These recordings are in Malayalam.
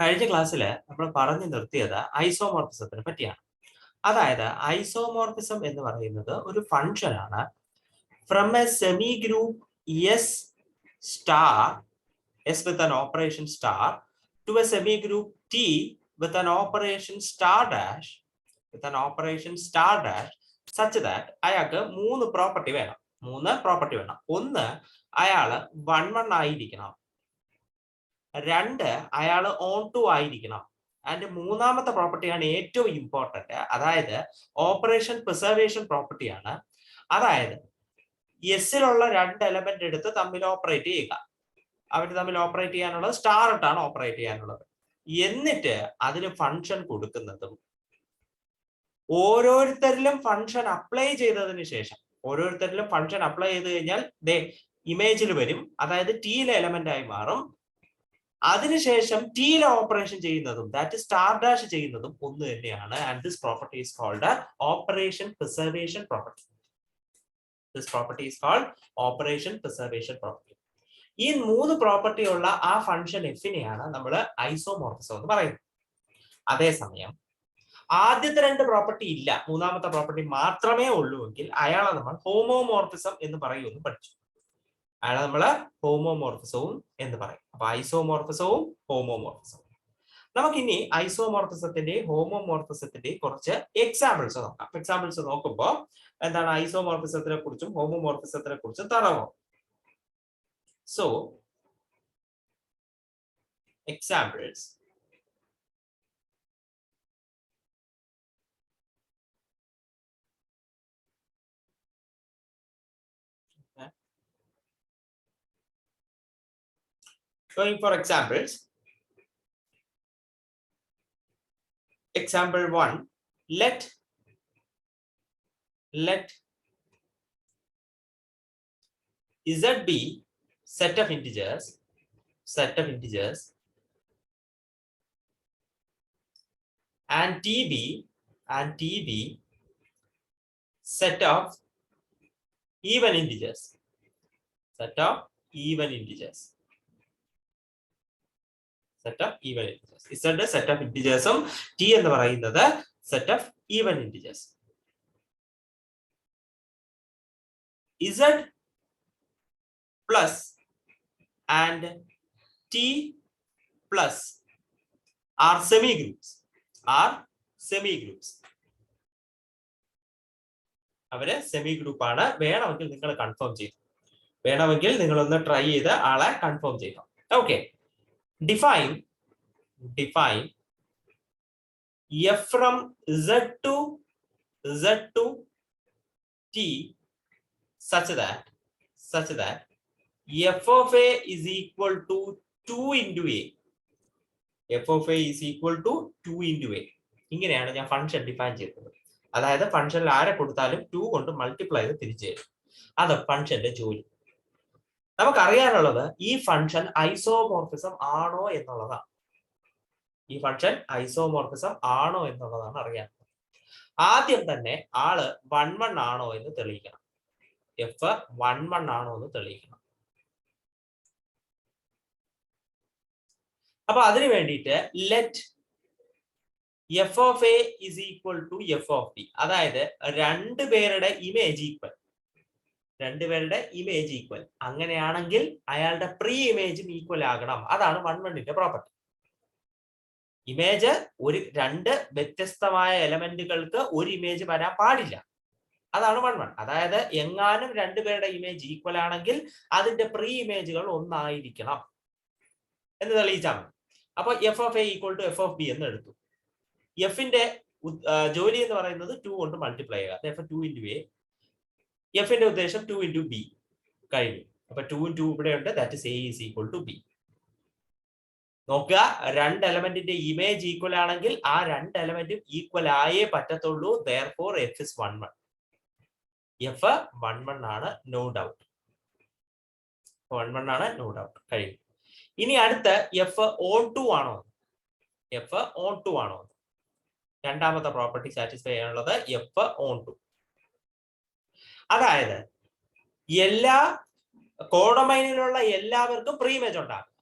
കഴിഞ്ഞ ക്ലാസ്സിൽ നമ്മൾ പറഞ്ഞു നിർത്തിയത് ഐസോമോർഫിസത്തിനെ പറ്റിയാണ്. അതായത് ഐസോമോർഫിസം എന്ന് പറയുന്നത് ഒരു ഫംഗ്ഷൻ ആണ് from A semi group S star S with an operation star to A semi group T with an operation star dash such that അയാൾക്ക് മൂന്ന് പ്രോപ്പർട്ടി വേണം. ഒന്ന്, അയാള് 1 ആയിരിക്കണം. 2, അയാള് ഓൺ ടു ആയിരിക്കണം. ആൻഡ് മൂന്നാമത്തെ പ്രോപ്പർട്ടിയാണ് ഏറ്റവും ഇമ്പോർട്ടന്റ്, അതായത് ഓപ്പറേഷൻ പ്രിസർവേഷൻ പ്രോപ്പർട്ടിയാണ്. അതായത് എസിലുള്ള 2 എലമെന്റ് എടുത്ത് തമ്മിൽ ഓപ്പറേറ്റ് ചെയ്യുക. അവർ തമ്മിൽ ഓപ്പറേറ്റ് ചെയ്യാനുള്ളത് സ്റ്റാർ ഇട്ടാണ് ഓപ്പറേറ്റ് ചെയ്യാനുള്ളത്. എന്നിട്ട് അതിന് ഫംഗ്ഷൻ കൊടുക്കുന്നതും ഓരോരുത്തരിലും ഫംഗ്ഷൻ അപ്ലൈ ചെയ്തതിന് ശേഷം, കഴിഞ്ഞാൽ ഇമേജിൽ വരും, അതായത് ടിയിലെ എലമെന്റ് ആയി മാറും. അതിനുശേഷം ടിയിലെ ഓപ്പറേഷൻ ചെയ്യുന്നതും ദാറ്റ് സ്റ്റാർ ഡാഷ് ചെയ്യുന്നതും ഒന്ന് തന്നെയാണ്. And this property is called operation preservation property. ഈ 3 പ്രോപ്പർട്ടി ഉള്ള ആ ഫംഗ്ഷൻ എഫിനെയാണ് നമ്മൾ ഐസോമോർഫിസം എന്ന് പറയുന്നത്. അതേസമയം ആദ്യത്തെ 2 പ്രോപ്പർട്ടി ഇല്ല, മൂന്നാമത്തെ പ്രോപ്പർട്ടി മാത്രമേ ഉള്ളൂവെങ്കിൽ അയാളെ നമ്മൾ ഹോമോമോർഫിസം എന്ന് പറയുമെന്ന് പഠിച്ചു. അയാളെ നമ്മള് ഹോമോമോർഫിസവും എന്ന് പറയും. അപ്പൊ ഐസോമോർഫിസവും ഹോമോമോർഫിസവും. നമുക്കിനി ഐസോമോർഫിസത്തിന്റെയും ഹോമോമോർഫിസത്തിന്റെയും കുറച്ച് എക്സാമ്പിൾസ് നോക്കാം. എക്സാമ്പിൾസ് നോക്കുമ്പോൾ എന്താണ് ഐസോമോർഫിസത്തിനെ കുറിച്ചും ഹോമോമോർഫിസത്തിനെ കുറിച്ചും തറവോ. So examples. Going for examples. Example 1. Let Z be set of integers and T be set of even integers. Z set of integers ഉം T എന്ന് പറയുന്നത് set of even integers. Z plus and T plus are semi groups. അവര് സെമി ഗ്രൂപ്പ് ആണ്. വേണമെങ്കിൽ നിങ്ങൾ കൺഫേം ചെയ്തു, വേണമെങ്കിൽ നിങ്ങൾ ഒന്ന് ട്രൈ ചെയ്ത് ആളെ കൺഫേം ചെയ്തു. Okay. Define f from Z to T such that f of a is equal to 2 into a. ഇങ്ങനെയാണ് ഞാൻ ഫംഗ്ഷൻ ഡിഫൈൻ ചെയ്തത്. അതായത് ഫംഗ്ഷനിൽ ആരെ കൊടുത്താലും 2 കൊണ്ട് മൾട്ടിപ്ലൈ ചെയ്ത് തിരിച്ചു തരും. അത് ഫംഗ്ഷന്റെ ജോലി. നമുക്കറിയാനുള്ളത് ഈ ഫംഗ്ഷൻ ഐസോമോർഫിസം ആണോ എന്നുള്ളതാണ്. അറിയാൻ ആദ്യം തന്നെ ആള് 1 ആണോ എന്ന് തെളിയിക്കണം. F 1 ആണോ എന്ന് തെളിയിക്കണം. അപ്പൊ അതിനു വേണ്ടിയിട്ട് let f of a is equal to f of b. അതായത് രണ്ടുപേരുടെ ഇമേജ് ഈക്വൽ. അങ്ങനെയാണെങ്കിൽ അയാളുടെ പ്രീ ഇമേജും ഈക്വൽ ആകണം. അതാണ് 1 പ്രോപ്പർട്ടി. ഇമേജ് രണ്ട് വ്യത്യസ്തമായ എലമെന്റുകൾക്ക് ഒരു ഇമേജ് വരാൻ പാടില്ല. അതാണ് 1. അതായത് എങ്ങാനും രണ്ടുപേരുടെ ഇമേജ് ഈക്വൽ ആണെങ്കിൽ അതിന്റെ പ്രീ ഇമേജുകൾ ഒന്നായിരിക്കണം എന്ന് തെളിയിച്ചാൽ മതി. അപ്പൊ F of A equal to F of B എന്ന് എടുത്തു. എഫിന്റെ ജോലി എന്ന് പറയുന്നത് 2 കൊണ്ട് മൾട്ടിപ്ലൈ ചെയ്യുക. F 2 into a. എഫിന്റെ ഉദ്ദേശം 2 into b കഴിഞ്ഞു. അപ്പൊ 2 into ഇവിടെ ഉണ്ട്, that is a is equal to b. നോക്കുക, 2 എലമെന്റിന്റെ ഇമേജ് ഈക്വൽ ആണെങ്കിൽ ആ 2 എലമെന്റും ഈക്വൽ ആയേ പറ്റത്തുള്ളൂ. therefore f is 1 ആണ്, നോ ഡൗട്ട്. 1 ആണ്, നോ ഡൗട്ട് കഴിഞ്ഞു. ഇനി അടുത്ത എഫ് ഓൺ ടു ആണോ? രണ്ടാമത്തെ പ്രോപ്പർട്ടി സാറ്റിസ്ഫൈ ചെയ്യാനുള്ളത് എഫ് ഓൺ ടു. അതായത് എല്ലാ കോഡൊമൈനിലുള്ള എല്ലാവർക്കും പ്രീ ഇമേജ് ഉണ്ടാകും.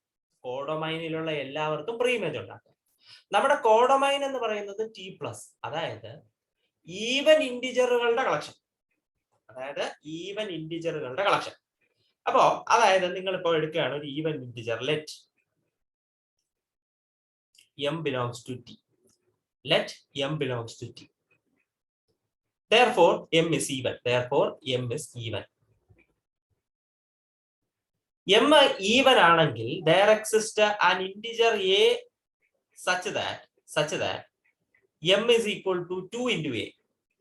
കോഡൊമൈനിലുള്ള എല്ലാവർക്കും പ്രീ ഇമേജ് ഉണ്ടാക്കാം. നമ്മുടെ കോഡൊമൈൻ എന്ന് പറയുന്നത് ടി പ്ലസ്, അതായത് ഈവൻ ഇൻഡിജറുകളുടെ കളക്ഷൻ. അപ്പോ അതായത് നിങ്ങൾ ഇപ്പോൾ എടുക്കുകയാണ് ഒരു even integer, let m belongs to t. Let m belongs to t. Therefore m is even. m even ആണെങ്കിൽ there exists an integer a such that m is equal to 2 into a.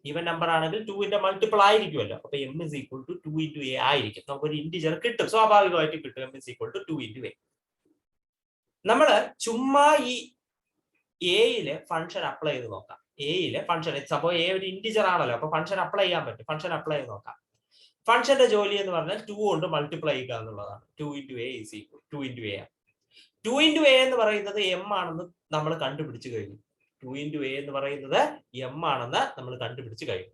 Even number ആണെങ്കിൽ 2 ന്റെ മൾട്ടിപ്പിൾ ആയിരിക്കുമല്ലോ. അപ്പൊ m is equal to 2 into a ആയിരിക്കും. നമുക്കൊരു ഇന്റിജർ കിട്ടും, സ്വാഭാവികമായിട്ട് കിട്ടും. m is equal to 2 into a. നമ്മൾ ചുമ്മാ ഈ എയില് ഫംഗ്ഷൻ അപ്ലൈ ചെയ്ത് നോക്കാം. എയില് ഫംഗ്ഷൻ സപ്പോസ് എ ഒരു ഇന്റിജർ ആണല്ലോ, അപ്പൊ ഫംഗ്ഷൻ അപ്ലൈ ചെയ്യാൻ പറ്റും. ഫംഗ്ഷൻ അപ്ലൈ ചെയ്ത് നോക്കാം. ഫംഗ്ഷന്റെ ജോലി എന്ന് പറഞ്ഞാൽ 2 കൊണ്ട് മൾട്ടിപ്ലൈ ചെയ്യുക എന്നുള്ളതാണ്. 2 into a is equal 2 into a. 2 into a എന്ന് പറയുന്നത് m ആണെന്ന് നമ്മൾ കണ്ടുപിടിച്ചു കഴിഞ്ഞു. 2 into a എന്ന് പറയുന്നത് m ആണെന്ന് നമ്മൾ കണ്ടുപിടിച്ചു കഴിഞ്ഞു.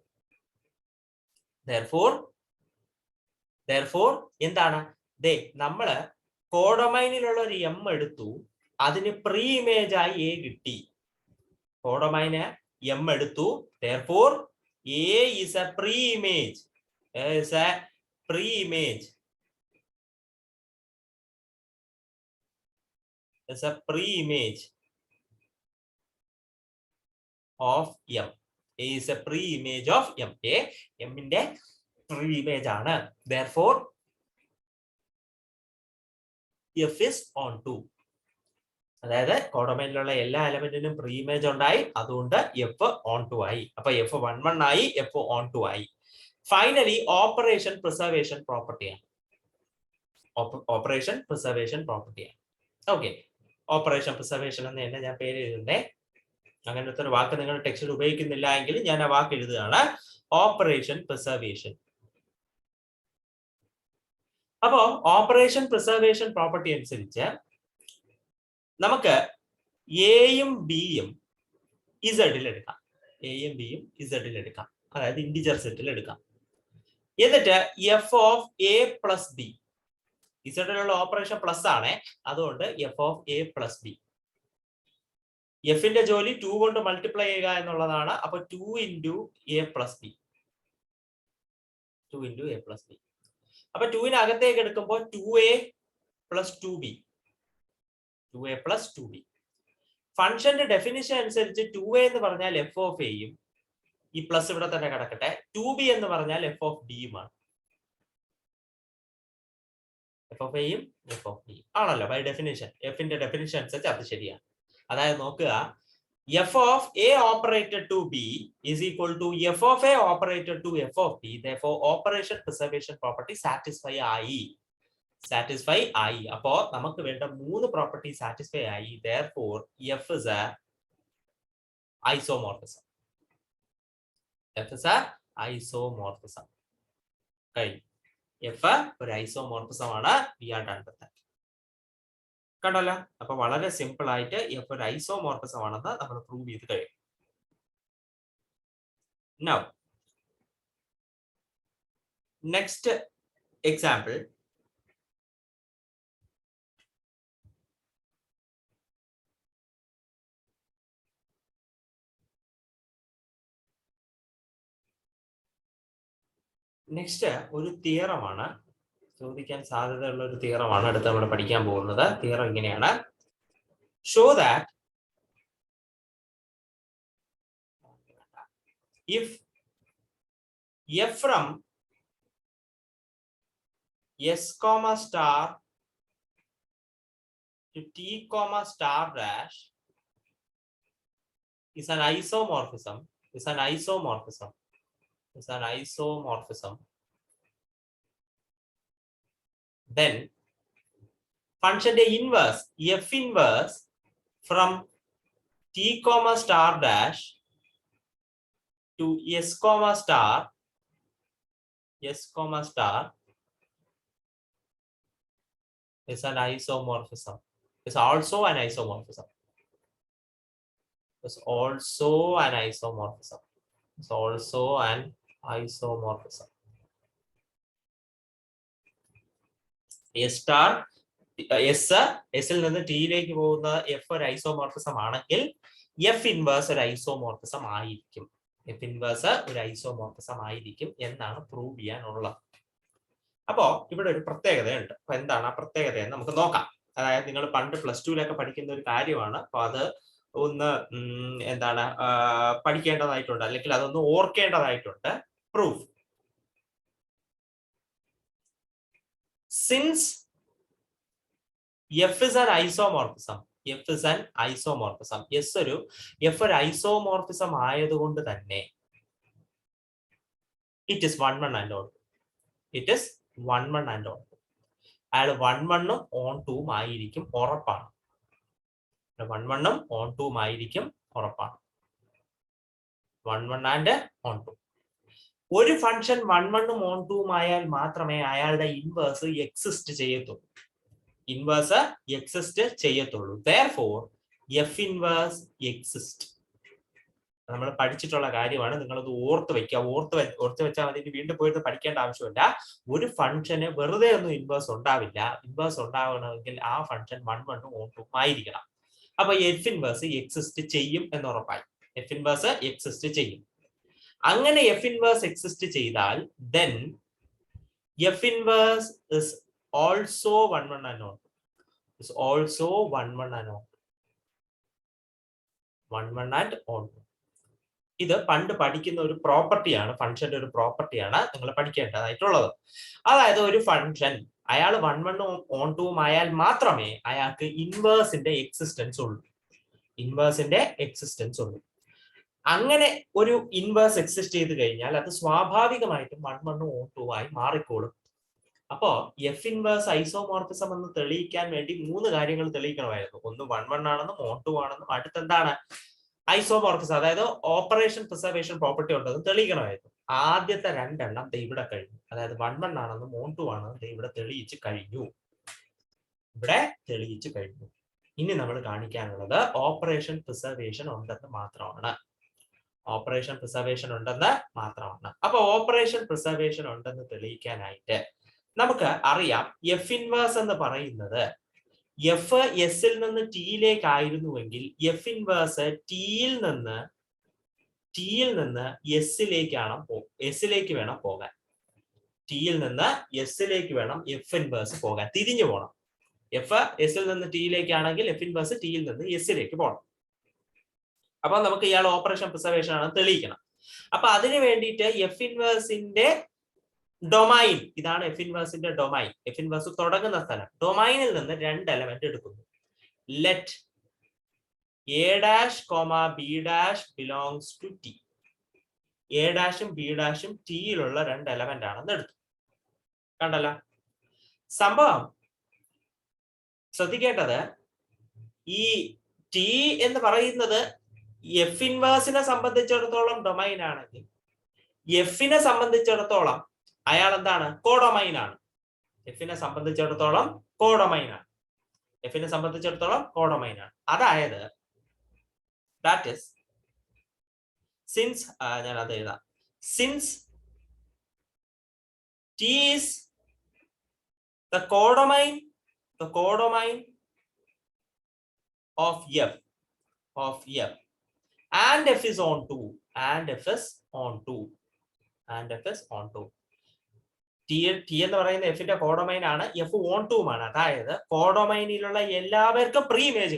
Therefore എന്താണ്? നമ്മള് കോഡൊമൈനിലുള്ള ഒരു m എടുത്തു, അതിന് പ്രീ ഇമേജ് ആയി a കിട്ടി. കോഡൊമൈന് m എടുത്തു, therefore a is a pre-image. Is a pre-image of m. A is a pre-image of m. A m ന്റെ pre-image ആണ്. Therefore f is on 2. അതായത് കോഡൊമൈനിലുള്ള എല്ലാ എലമെന്റിനും പ്രീ ഇമേജ് ഉണ്ടായി, അതുകൊണ്ട് എഫ് ഓൺ ടു ആയി. അപ്പൊ എഫ് 1 ആയി, എഫ് ഓൺ ടു ആയി. ഫൈനലി ഓപ്പറേഷൻ പ്രിസർവേഷൻ പ്രോപ്പർട്ടിയാണ്. ഓക്കെ, ഓപ്പറേഷൻ പ്രിസർവേഷൻ എന്ന് തന്നെ ഞാൻ പേര് എഴുതണ്ടേ. അങ്ങനത്തെ ഒരു വാക്ക് നിങ്ങൾ ടെക്സ്റ്റിൽ ഉപയോഗിക്കുന്നില്ല എങ്കിൽ ഞാൻ ആ വാക്ക് എഴുതുകയാണ്, ഓപ്പറേഷൻ പ്രിസർവേഷൻ. അപ്പോ ഓപ്പറേഷൻ പ്രിസർവേഷൻ പ്രോപ്പർട്ടി അനുസരിച്ച് നമുക്ക് എയും ബിയും ഇസഡിൽ എടുക്കാം. അതായത് ഇന്റിജർ സെറ്റിൽ എടുക്കാം. എന്നിട്ട് F of A plus B, ഇസഡിലുള്ള ഓപ്പറേഷൻ പ്ലസ് ആണ്, അതുകൊണ്ട് F of A plus B. എഫിന്റെ ജോലി 2 കൊണ്ട് മൾട്ടിപ്ലൈ ചെയ്യുക എന്നുള്ളതാണ്. അപ്പൊ 2 into a plus b. അപ്പൊ 2 അകത്തേക്ക് എടുക്കുമ്പോൾ 2a plus 2b. ഫംഗ്ഷന്റെ ഡെഫിനിഷൻ അനുസരിച്ച് 2a എന്ന് പറഞ്ഞാൽ എഫ് ഓഫ് എയും, ഈ പ്ലസ് ഇവിടെ തന്നെ കിടക്കട്ടെ. 2b എന്ന് പറഞ്ഞാൽ എഫ് ഓഫ് ബിയുമാണ്. എഫ് ഓഫ് എയും എഫ് ഓഫ് ബിയും ആണല്ലോ ബൈ ഡെഫിനിഷൻ. എഫിന്റെ ഡെഫിനിഷൻ അനുസരിച്ച് അത് ശരിയാണ്. അതായത് നോക്കുക, f of a operated to b is equal to f of a operated to f of b. Therefore operation preservation property satisfy i. അപ്പോ നമുക്ക് വേണ്ട 3 പ്രോപ്പർട്ടി സാറ്റിസ്ഫൈ ആയി. Therefore f is a isomorphism. f ഒരു ഐസോമോർഫിസം ആണ്. we are done with that. കണ്ടല്ലോ. അപ്പൊ വളരെ സിമ്പിൾ ആയിട്ട് എഫ് ഒരു ഐസോമോർഫിസം ആണെന്ന് നമ്മൾ പ്രൂവ് ചെയ്ത് കഴിയും. Now next example, ഒരു തിയറമാണ്, ചോദിക്കാൻ സാധ്യതയുള്ള ഒരു തിയറമാണ് അടുത്ത് നമ്മൾ പഠിക്കാൻ പോകുന്നത്. തിയറം ഇങ്ങനെയാണ്: show that if f from s comma star to t comma star dash is an isomorphism, then function inverse f inverse from t comma star dash to s comma star is an isomorphism. Is also an isomorphism. A star എസിൽ നിന്ന് ടിയിലേക്ക് പോകുന്ന എഫ് ഒരു ഐസോമോർഫിസം ആണെങ്കിൽ എഫ് ഇൻവേഴ്സ് ഒരു ഐസോമോർഫിസം ആയിരിക്കും. എഫ് ഇൻവേഴ്സ് ഒരു ഐസോമോർഫിസം ആയിരിക്കും എന്നാണ് പ്രൂവ് ചെയ്യാനുള്ളത്. അപ്പോ ഇവിടെ ഒരു പ്രത്യേകതയുണ്ട്. അപ്പൊ എന്താണ് ആ പ്രത്യേകത എന്ന് നമുക്ക് നോക്കാം. അതായത് നിങ്ങൾ പണ്ട് +2 പഠിക്കുന്ന ഒരു കാര്യമാണ്. അപ്പൊ അത് ഒന്ന് എന്താണ് പഠിക്കേണ്ടതായിട്ടുണ്ട്, അല്ലെങ്കിൽ അതൊന്ന് ഓർക്കേണ്ടതായിട്ടുണ്ട്. Proof. Since F is an isomorphism. F is an isomorphism. F ഒരു ഐസോമോർഫിസം ആയതുകൊണ്ട് തന്നെ it is 1 1 and on. It is 1 1 and on. അയാൾ 1 1 ഉം on 2 ഉം ആയിരിക്കും, ഉറപ്പാണ്. 1 1 ഉം on 2 ഉം ആയിരിക്കും, ഉറപ്പാണ്. 1 1 and on 2. ഒരു ഫംഗ്ഷൻ 1 1 ഉം on 2 ഉം ആയാൽ മാത്രമേ അയാളുടെ ഇൻവേഴ്സ് എക്സിസ്റ്റ് ചെയ്യത്തുള്ളൂ. ഇൻവേഴ്സ് എക്സിസ്റ്റ് ചെയ്യത്തുള്ളൂ. Therefore F inverse exist. നമ്മൾ പഠിച്ചിട്ടുള്ള കാര്യമാണ്. നിങ്ങളത് ഓർത്ത് വെക്കുക. ഓർത്ത് വെച്ചാൽ മതി. വീണ്ടും പോയിട്ട് പഠിക്കേണ്ട ആവശ്യമില്ല. ഒരു ഫംഗ്ഷന് വെറുതെ ഒന്നും ഇൻവേഴ്സ് ഉണ്ടാവില്ല. ഇൻവേഴ്സ് ഉണ്ടാവണമെങ്കിൽ ആ ഫംഗ്ഷൻ 1 1 ഉം on 2 ഉം ആയിരിക്കണം. അപ്പൊ എഫ് ഇൻവേഴ്സ് എക്സിസ്റ്റ് ചെയ്യും എന്ന് ഉറപ്പായി. എഫ് ഇൻവേഴ്സ് എക്സിസ്റ്റ് ചെയ്യും. അങ്ങനെ എഫ് ഇൻവേഴ്സ് എക്സിസ്റ്റ് ചെയ്താൽ then F inverse is also 1 1 and on. Is also 1 1 and on. 1 1 and on. ഇത് പണ്ട് പഠിക്കുന്ന ഒരു പ്രോപ്പർട്ടിയാണ്, ഫംഗ്ഷന്റെ ഒരു പ്രോപ്പർട്ടിയാണ് നിങ്ങൾ പഠിക്കേണ്ടതായിട്ടുള്ളത്. അതായത് ഒരു ഫംഗ്ഷൻ അയാൾ 1 1 ഉം on 2 ഉം ആയാൽ മാത്രമേ അയാൾക്ക് ഇൻവേഴ്സിന്റെ എക്സിസ്റ്റൻസ് ഉള്ളൂ. ഇൻവേഴ്സിന്റെ എക്സിസ്റ്റൻസ് ഉള്ളൂ. അങ്ങനെ ഒരു ഇൻവേഴ്സ് എക്സിസ്റ്റ് ചെയ്ത് കഴിഞ്ഞാൽ അത് സ്വാഭാവികമായിട്ടും 1 1 ഉം on 2 ഉം ആയി മാറിക്കോളും. അപ്പോ എഫ് ഇൻവേഴ്സ് ഐസോമോർഫിസം എന്ന് തെളിയിക്കാൻ വേണ്ടി 3 കാര്യങ്ങൾ തെളിയിക്കണമായിരുന്നു. ഒന്ന് 1 1 ആണെന്നും on 2 ആണെന്നും, അടുത്തെന്താണ് ഐസോമോർഫിസം, അതായത് ഓപ്പറേഷൻ പ്രിസർവേഷൻ പ്രോപ്പർട്ടി ഉണ്ടെന്ന് തെളിയിക്കണമായിരുന്നു. ആദ്യത്തെ 2 എണ്ണം ഇവിടെ കഴിഞ്ഞു. അതായത് 1 1 ആണെന്നും on 2 ആണെന്നും ഇവിടെ തെളിയിച്ച് കഴിഞ്ഞു. ഇനി നമ്മൾ കാണിക്കാനുള്ളത് ഓപ്പറേഷൻ പ്രിസർവേഷൻ ഉണ്ടെന്ന് മാത്രമാണ്. ഓപ്പറേഷൻ പ്രിസർവേഷൻ ഉണ്ടെന്ന് മാത്രമാണ്. അപ്പൊ ഓപ്പറേഷൻ പ്രിസർവേഷൻ ഉണ്ടെന്ന് തെളിയിക്കാനായിട്ട് നമുക്ക് അറിയാം എഫ് ഇൻവേഴ്സ് എന്ന് പറയുന്നത് എഫ് എസിൽ നിന്ന് ടിയിലേക്ക് ആയിരുന്നുവെങ്കിൽ എഫ് ഇൻവേഴ്സ് ടിയിൽ നിന്ന് എസിലേക്ക് വേണം പോകാൻ. ടിയിൽ നിന്ന് എസിലേക്ക് വേണം എഫ് ഇൻവേഴ്സ് പോകാൻ. തിരിഞ്ഞു പോകണം. എഫ് എസിൽ നിന്ന് ടിയിലേക്കാണെങ്കിൽ എഫ് ഇൻവേഴ്സ് ടിയിൽ നിന്ന് എസിലേക്ക് പോകണം. അപ്പൊ നമുക്ക് ഇയാൾ ഓപ്പറേഷൻ പ്രിസർവേഷൻ ആണെന്ന് തെളിയിക്കണം. അപ്പൊ അതിനു വേണ്ടിയിട്ട് എഫ് ഇൻവേഴ്സിന്റെ ഡൊമൈൻ, ഇതാണ് എഫ് ഇൻവേഴ്സിന്റെ ഡൊമൈൻ. എഫ് ഇൻവേഴ്സ് തുടങ്ങുന്ന സ്ഥലം. ഡൊമൈനിൽ നിന്ന് 2 എലമെന്റ് എടുക്കുന്നു. Let A dash comma B dash belongs to T. A ഡാഷും ബി ഡാഷും ടിയിലുള്ള 2 എലമെന്റ് ആണെന്ന് എടുത്തു. കണ്ടല്ലോ സംഭവം. ശ്രദ്ധിക്കേണ്ടത് ഈ ടി എന്ന് പറയുന്നത് എഫ് ഇൻവേഴ്സിനെ സംബന്ധിച്ചിടത്തോളം ഡൊമൈൻ ആണെങ്കിൽ എഫിനെ സംബന്ധിച്ചിടത്തോളം അയാൾ എന്താണ്? കോഡൊമൈൻ ആണ്. എഫിനെ സംബന്ധിച്ചിടത്തോളം കോഡൊമൈൻ ആണ്. അതായത് that is since ഞാൻ അത് എഴുതാം. since T is the codomain of F and F is on 2 T എന്ന് പറയുന്ന എഫിന്റെ കോഡൊമൈൻ ആണ്. എഫ് ഓൺ 2 ആണ്. അതായത് കോഡൊമൈനിലുള്ള എല്ലാവർക്കും പ്രീ ഇമേജ്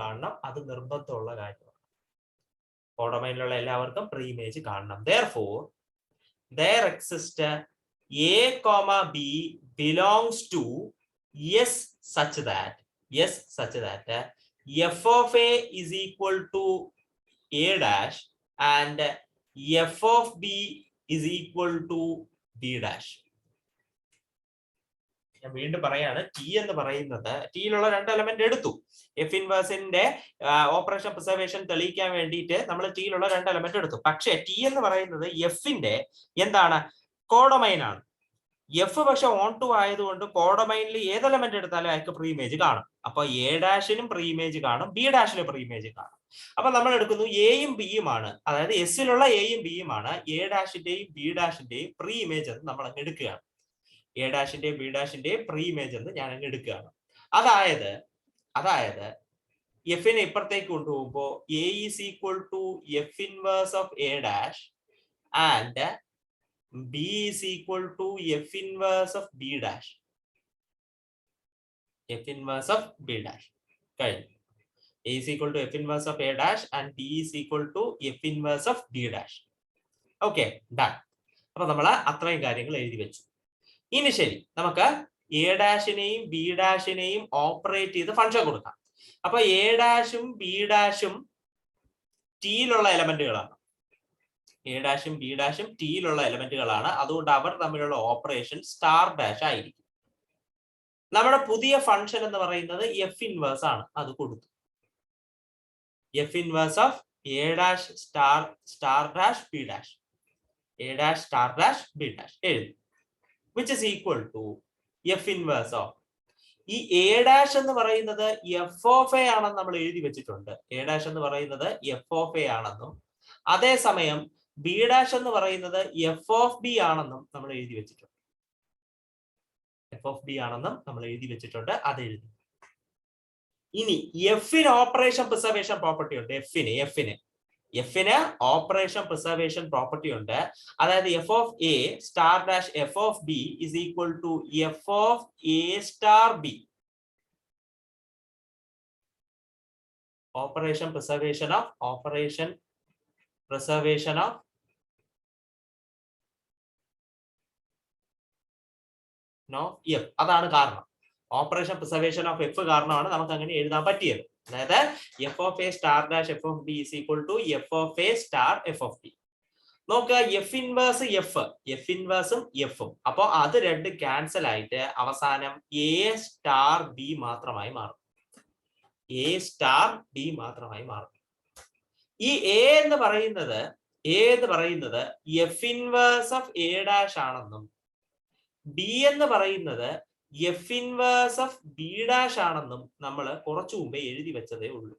കാണണം. അത് നിർബന്ധമുള്ള കാര്യമാണ്. കോഡൊമൈനിലുള്ള എല്ലാവർക്കും പ്രീ ഇമേജ് കാണണം. Therefore there exists A, B belongs to S such that f of A is equal to A dash and f of B is equal to B dash. ഞാൻ വീണ്ടും പറയാണ്, ടി എന്ന് പറയുന്നത് ടിയിലുള്ള 2 എലമെന്റ് എടുത്തു. എഫ് ഇൻവേഴ്സിന്റെ ഓപ്പറേഷൻ പ്രിസർവേഷൻ തെളിയിക്കാൻ വേണ്ടിയിട്ട് നമ്മൾ ടിയിലുള്ള 2 എലമെന്റ് എടുത്തു. പക്ഷേ ടി എന്ന് പറയുന്നത് എഫിന്റെ എന്താണ്? കോഡൊമൈൻ ആണ്. എഫ് പക്ഷെ ഓൺ 2 ആയതുകൊണ്ട് കോഡൊമൈനിൽ ഏത് എലമെന്റ് എടുത്താലും അയാൾക്ക് പ്രീ ഇമേജ് കാണും. അപ്പൊ എ ഡാഷിനും പ്രീ ഇമേജ് കാണും, ബി ഡാഷിനും പ്രീ ഇമേജ് കാണും. അപ്പൊ നമ്മൾ എടുക്കുന്നു എയും ബിയും ആണ്. അതായത് എസിലുള്ള എയും ബിയും ആണ് എ ഡാഷിന്റെയും ബി ഡാഷിന്റെയും പ്രീ ഇമേജ് എന്ന് നമ്മൾ അങ്ങ് എടുക്കുകയാണ്. എ ഡാഷിന്റെയും ബി ഡാഷിന്റെയും പ്രീ ഇമേജ് എന്ന് ഞാൻ അങ്ങ് എടുക്കുകയാണ്. അതായത് എഫിനെ ഇപ്പുറത്തേക്ക് കൊണ്ടുപോകുമ്പോൾ A is equal to F inverse of A dash and B is equal to F inverse of B dash. F inverse of B dash കഴിഞ്ഞു. A is equal to f inverse of a dash and b is equal to f inverse of b dash. Okay, done. അപ്പൊ നമ്മൾ അത്രയും കാര്യങ്ങൾ എഴുതി വെച്ചു. ഇനി ശരി, നമുക്ക് എ ഡാഷിനെയും ബി ഡാഷിനെയും ഓപ്പറേറ്റ് ചെയ്ത് ഫംഗ്ഷൻ കൊടുക്കാം. അപ്പൊ എ ഡാഷും ബി ഡാഷും ടിയിലുള്ള എലമെന്റുകളാണ്. എ ഡാഷും ബി ഡാഷും ടിയിലുള്ള എലമെന്റുകളാണ്. അതുകൊണ്ട് അവർ തമ്മിലുള്ള ഓപ്പറേഷൻ സ്റ്റാർ ഡാഷ് ആയിരിക്കും. നമ്മുടെ പുതിയ ഫംഗ്ഷൻ എന്ന് പറയുന്നത് എഫ് ഇൻവേഴ്സ് ആണ്. അത് കൊടുത്തു. F inverse of A dash star dash B dash. A dash star dash B dash. Which is equal to F inverse of. ഈ A dash എന്ന് പറയുന്നത് F of A ആണെന്ന് നമ്മൾ എഴുതി വെച്ചിട്ടുണ്ട്. A dash എന്ന് പറയുന്നത് F of A ആണെന്നും അതേസമയം B dash എന്ന് പറയുന്നത് F of B ആണെന്നും നമ്മൾ എഴുതി വെച്ചിട്ടുണ്ട്. F of B ആണെന്നും നമ്മൾ എഴുതി വെച്ചിട്ടുണ്ട്. അത് എഴുതി. ഇനി എഫിന് ഓപ്പറേഷൻ പ്രിസർവേഷൻ പ്രോപ്പർട്ടി ഉണ്ട്. എഫിന് ഓപ്പറേഷൻ പ്രിസർവേഷൻ പ്രോപ്പർട്ടി ഉണ്ട്. അതായത് F of A star dash F of B is equal to F of A star B. Operation preservation of no F. അതാണ് കാരണം. ഓപ്പറേഷൻ പ്രിസർവേഷൻ ഓഫ് എഫ് കാരണമാണ് നമുക്ക് അങ്ങനെ എഴുതാൻ പറ്റിയത്. അതായത് F of A star dash F of B is equal to F of A star F of B. നോക്കുക, എഫ് ഇൻവേഴ്സ് എഫ് ഇൻവേഴ്സും എഫും. അപ്പൊ അത് രണ്ട് ക്യാൻസൽ ആയിട്ട് അവസാനം എ സ്റ്റാർ ബി മാത്രമായി മാറും. എ സ്റ്റാർ ബി മാത്രമായി മാറും. ഈ എ എന്ന് പറയുന്നത് F inverse of A dash ആണെന്നും ബി എന്ന് പറയുന്നത് F inverse of B dash ആണെന്നും നമ്മൾ കുറച്ചു മുമ്പേ എഴുതി വെച്ചതേ ഉള്ളൂ.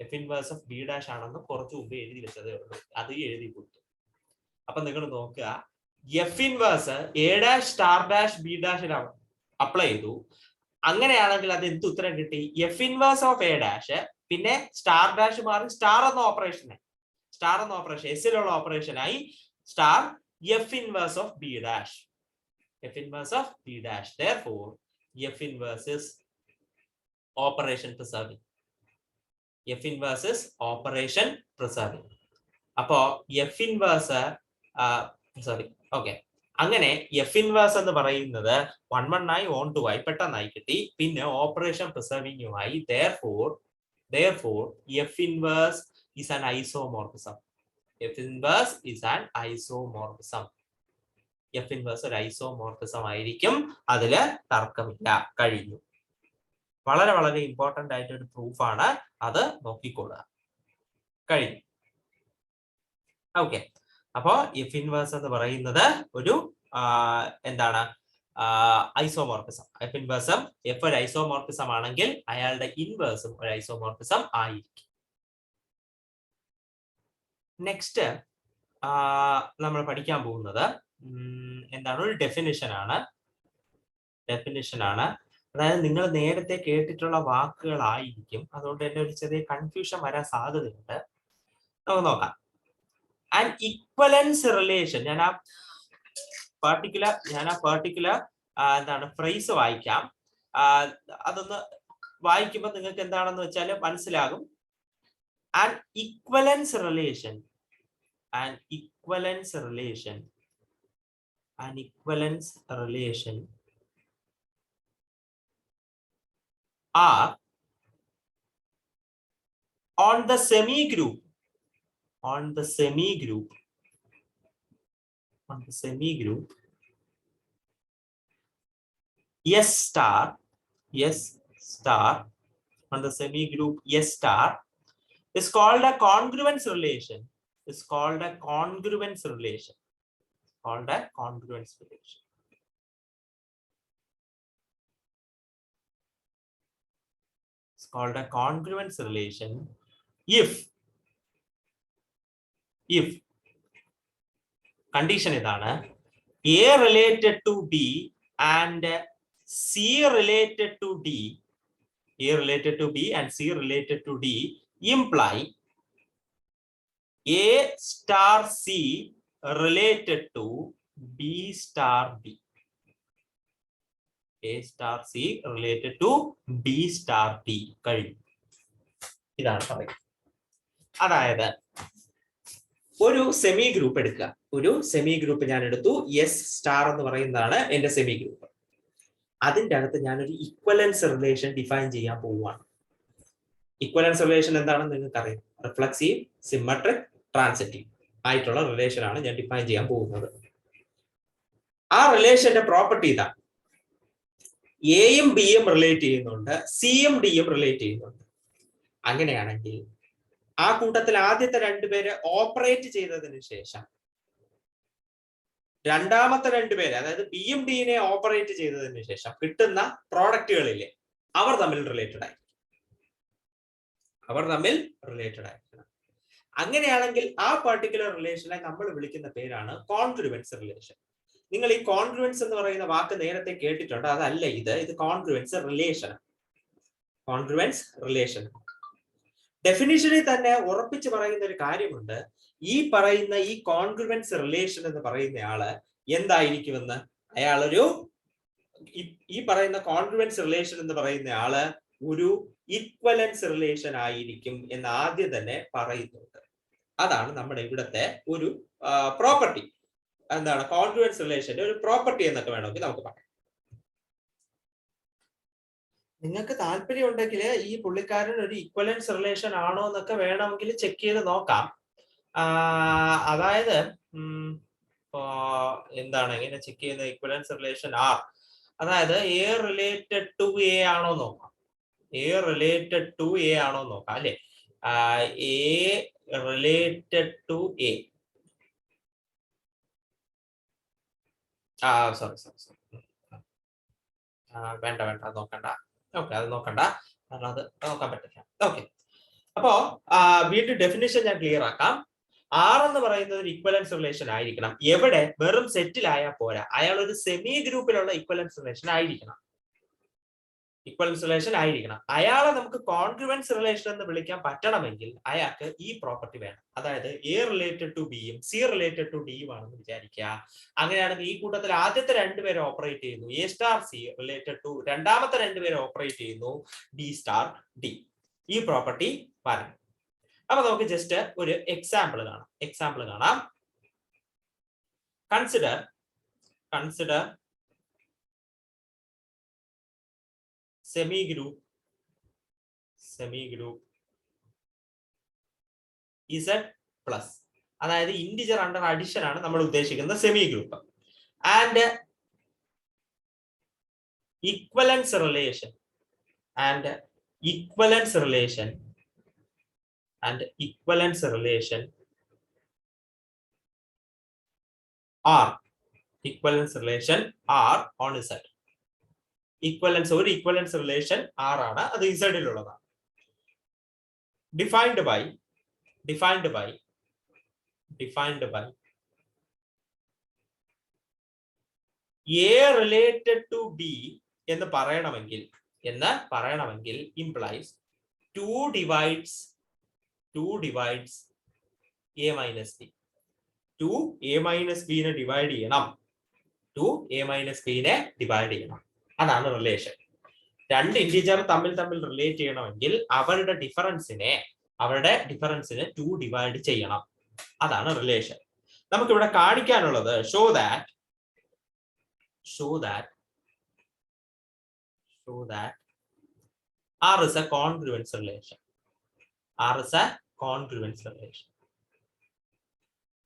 F inverse of B dash ആണെന്നും കുറച്ചു മുമ്പേ എഴുതി വെച്ചതേ ഉള്ളൂ. അത് എഴുതി കൊടുത്തു. അപ്പൊ നിങ്ങൾ നോക്കുക, F inverse A dash star dash B ഡാഷിൽ അപ്ലൈ ചെയ്തു. അങ്ങനെയാണെങ്കിൽ അത് എന്ത് ഉത്തരം കിട്ടി? F inverse of A dash പിന്നെ സ്റ്റാർ ഡാഷ് മാറി സ്റ്റാർ എന്ന ഓപ്പറേഷൻ എസിലുള്ള ഓപ്പറേഷനായി star F inverse of B dash. F inverse of B dash. Therefore, F inverse is operation preserving. F inverse is operation preserving. അപ്പോ F inverse അങ്ങനെ F inverse എന്ന് പറയുന്നത് 1 ആയി 1 ആയി പെട്ടെന്നായി കിട്ടി. പിന്നെ operation പ്രിസർവിംഗുമായി. Therefore, F inverse is an isomorphism. F inverse is an isomorphism. F inverse ഒരു ഐസോമോർഫിസം ആയിരിക്കും. അതില് തർക്കമില്ല. കഴിഞ്ഞു. വളരെ വളരെ ഇമ്പോർട്ടന്റ് ആയിട്ട് ഒരു പ്രൂഫാണ്. അത് നോക്കിക്കൊള്ളുക. കഴിഞ്ഞു. ഓക്കെ. അപ്പോ എഫ് ഇൻവേഴ്സ് എന്ന് പറയുന്നത് ഒരു എന്താണ്? ഐസോമോർഫിസം. എഫ് ഇൻവേഴ്സും എഫ് ഒരു ഐസോമോർഫിസം ആണെങ്കിൽ അയാളുടെ ഇൻവേഴ്സും ഒരു ഐസോമോർഫിസം ആയിരിക്കും. നെക്സ്റ്റ് നമ്മൾ പഠിക്കാൻ പോകുന്നത് എന്താണ്? ഒരു ഡെഫിനിഷൻ ആണ്. അതായത് നിങ്ങൾ നേരത്തെ കേട്ടിട്ടുള്ള വാക്കുകളായിരിക്കും. അതുകൊണ്ട് തന്നെ ഒരു ചെറിയ കൺഫ്യൂഷൻ വരാൻ സാധ്യതയുണ്ട്. നമുക്ക് നോക്കാം. And equivalence relation. ഞാൻ ആ പർട്ടിക്കുലർ എന്താണ് ഫ്രേസ് വായിക്കാം. അതൊന്ന് വായിക്കുമ്പോൾ നിങ്ങൾക്ക് എന്താണെന്ന് വെച്ചാൽ മനസ്സിലാകും. And equivalence relation are on the semigroup S star on the semigroup S star is called a congruence relation. It's called a congruence relation if condition idana, A related to B and C related to D, A related to B and C related to D imply A star C related to B star B. A star C related to B star D. കഴിഞ്ഞു. ഇതാണ് പറയുന്നത്. അതായത് ഒരു സെമി ഗ്രൂപ്പ് എടുക്കുക. ഒരു സെമി ഗ്രൂപ്പ് ഞാൻ എടുത്തു. എസ് സ്റ്റാർ എന്ന് പറയുന്നതാണ് എന്റെ സെമി ഗ്രൂപ്പ്. അതിന്റെ അകത്ത് ഞാനൊരു ഇക്വലൻസ് റിലേഷൻ ഡിഫൈൻ ചെയ്യാൻ പോവുകയാണ്. ഇക്വലൻസ് റിലേഷൻ എന്താണെന്ന് നിങ്ങൾക്ക് അറിയാം. റിഫ്ലക്സീവ്, സിമെട്രിക്, ട്രാൻസിറ്റീവ് ആയിട്ടുള്ള റിലേഷൻ ആണ് ഞാൻ ഡിഫൈൻ ചെയ്യാൻ പോകുന്നത്. ആ റിലേഷന്റെ പ്രോപ്പർട്ടി ഇതാണ്. എയും ബിയും റിലേറ്റ് ചെയ്യുന്നുണ്ട്, സിയും ഡിയും റിലേറ്റ് ചെയ്യുന്നുണ്ട്. അങ്ങനെയാണെങ്കിൽ ആ കൂട്ടത്തിൽ ആദ്യത്തെ രണ്ടുപേര് ഓപ്പറേറ്റ് ചെയ്തതിന് ശേഷം രണ്ടാമത്തെ രണ്ടുപേര്, അതായത് ബിയും ഡിനെ ഓപ്പറേറ്റ് ചെയ്തതിന് ശേഷം കിട്ടുന്ന പ്രോഡക്റ്റുകളിലെ അവർ തമ്മിൽ റിലേറ്റഡ് ആയിരിക്കണം. അങ്ങനെയാണെങ്കിൽ ആ പർട്ടിക്കുലർ റിലേഷനെ നമ്മൾ വിളിക്കുന്ന പേരാണ് കോൺഗ്രുവൻസ് റിലേഷൻ. നിങ്ങൾ ഈ കോൺഗ്രുവൻസ് എന്ന് പറയുന്ന വാക്ക് നേരത്തെ കേട്ടിട്ടുണ്ട്. അതല്ല ഇത് കോൺഗ്രുവൻസ് റിലേഷൻ. ഡെഫിനിഷനിൽ തന്നെ ഉറപ്പിച്ച് പറയുന്ന ഒരു കാര്യമുണ്ട്. ഈ കോൺഗ്രുവൻസ് റിലേഷൻ എന്ന് പറയുന്ന ആള് എന്തായിരിക്കുമെന്ന്, അയാളൊരു ഈ പറയുന്ന കോൺഗ്രുവൻസ് റിലേഷൻ എന്ന് പറയുന്ന ആള് ഒരു ഇക്വലൻസ് റിലേഷൻ ആയിരിക്കും എന്ന് ആദ്യം തന്നെ പറയുന്നുണ്ട്. അതാണ് നമ്മുടെ ഇവിടുത്തെ ഒരു പ്രോപ്പർട്ടി. എന്താണ് കോൺഗ്രുവൻസ് റിലേഷന്റെ ഒരു പ്രോപ്പർട്ടി എന്നൊക്കെ വേണമെങ്കിൽ നമുക്ക് പറയാം. നിങ്ങൾക്ക് താല്പര്യം ഉണ്ടെങ്കിൽ ഈ പുള്ളിക്കാരൻ ഒരു ഇക്വലൻസ് റിലേഷൻ ആണോ എന്നൊക്കെ വേണമെങ്കിൽ ചെക്ക് ചെയ്ത് നോക്കാം. അതായത് എന്താണ് എങ്ങനെ ചെക്ക് ചെയ്യുന്ന ഇക്വലൻസ് റിലേഷൻ ആർ, അതായത് എ റിലേറ്റഡ് ടു എ ആണോ നോക്കാം. എ റിലേറ്റഡ് ടു എ ആണോ നോക്കാം അല്ലെ. A related to A, sorry വേണ്ട നോക്കണ്ട. ഓക്കെ, അത് നോക്കണ്ട, കാരണം അത് നോക്കാൻ പറ്റില്ല. ഓക്കെ, അപ്പോ വീണ്ടും ഡെഫിനിഷൻ ഞാൻ ക്ലിയർ ആക്കാം. ആർ എന്ന് പറയുന്നത് ഒരു ഇക്വലൻസ് റിലേഷൻ ആയിരിക്കണം. എവിടെ? വെറും സെറ്റിലായാൽ പോരാ, അയാൾ ഒരു സെമി ഗ്രൂപ്പിലുള്ള ഇക്വലൻസ് റിലേഷൻ ആയിരിക്കണം. അയാളെ നമുക്ക് കോൺഗ്രുവൻസ് റിലേഷൻ എന്ന് വിളിക്കാൻ പറ്റണമെങ്കിൽ അയാൾക്ക് ഈ പ്രോപ്പർട്ടി വേണം. അതായത് എ റിലേറ്റഡ് ടു ബിയും സി റിലേറ്റഡ് ടു ഡിയും ആണെന്ന് വിചാരിക്കുക. അങ്ങനെയാണെങ്കിൽ ഈ കൂട്ടത്തിൽ ആദ്യത്തെ രണ്ടുപേരെ ഓപ്പറേറ്റ് ചെയ്യുന്നു A star C related to രണ്ടാമത്തെ രണ്ടുപേരെ ഓപ്പറേറ്റ് ചെയ്യുന്നു ബി സ്റ്റാർ ഡി. ഈ പ്രോപ്പർട്ടി വരണം. അപ്പൊ നമുക്ക് ജസ്റ്റ് ഒരു എക്സാമ്പിൾ കാണാം. Consider semigroup Z plus, അതായത് ഇന്റിജർ അണ്ടർ അഡിഷൻ ആണ് നമ്മൾ ഉദ്ദേശിക്കുന്ന semigroup. And equivalence relation R on Z. ഒരു ഇക്വലൻസ് റിലേഷൻ R ആണ്, അത് Z ലുള്ളതാണ്. Defined by A related to B എന്ന് പറയണമെങ്കിൽ implies 2 divides A minus B. 2A minus B നെ ഡിവൈഡ് ചെയ്യണം. അതാണ് റിലേഷൻ. രണ്ട് ഇന്റിജർ തമ്മിൽ റിലേറ്റ് ചെയ്യണമെങ്കിൽ അവരുടെ ഡിഫറൻസിനെ 2 ഡിവൈഡ് ചെയ്യണം. അതാണ് റിലേഷൻ. നമുക്ക് ഇവിടെ കാണിക്കാനുള്ളത് show that R is a congruence relation.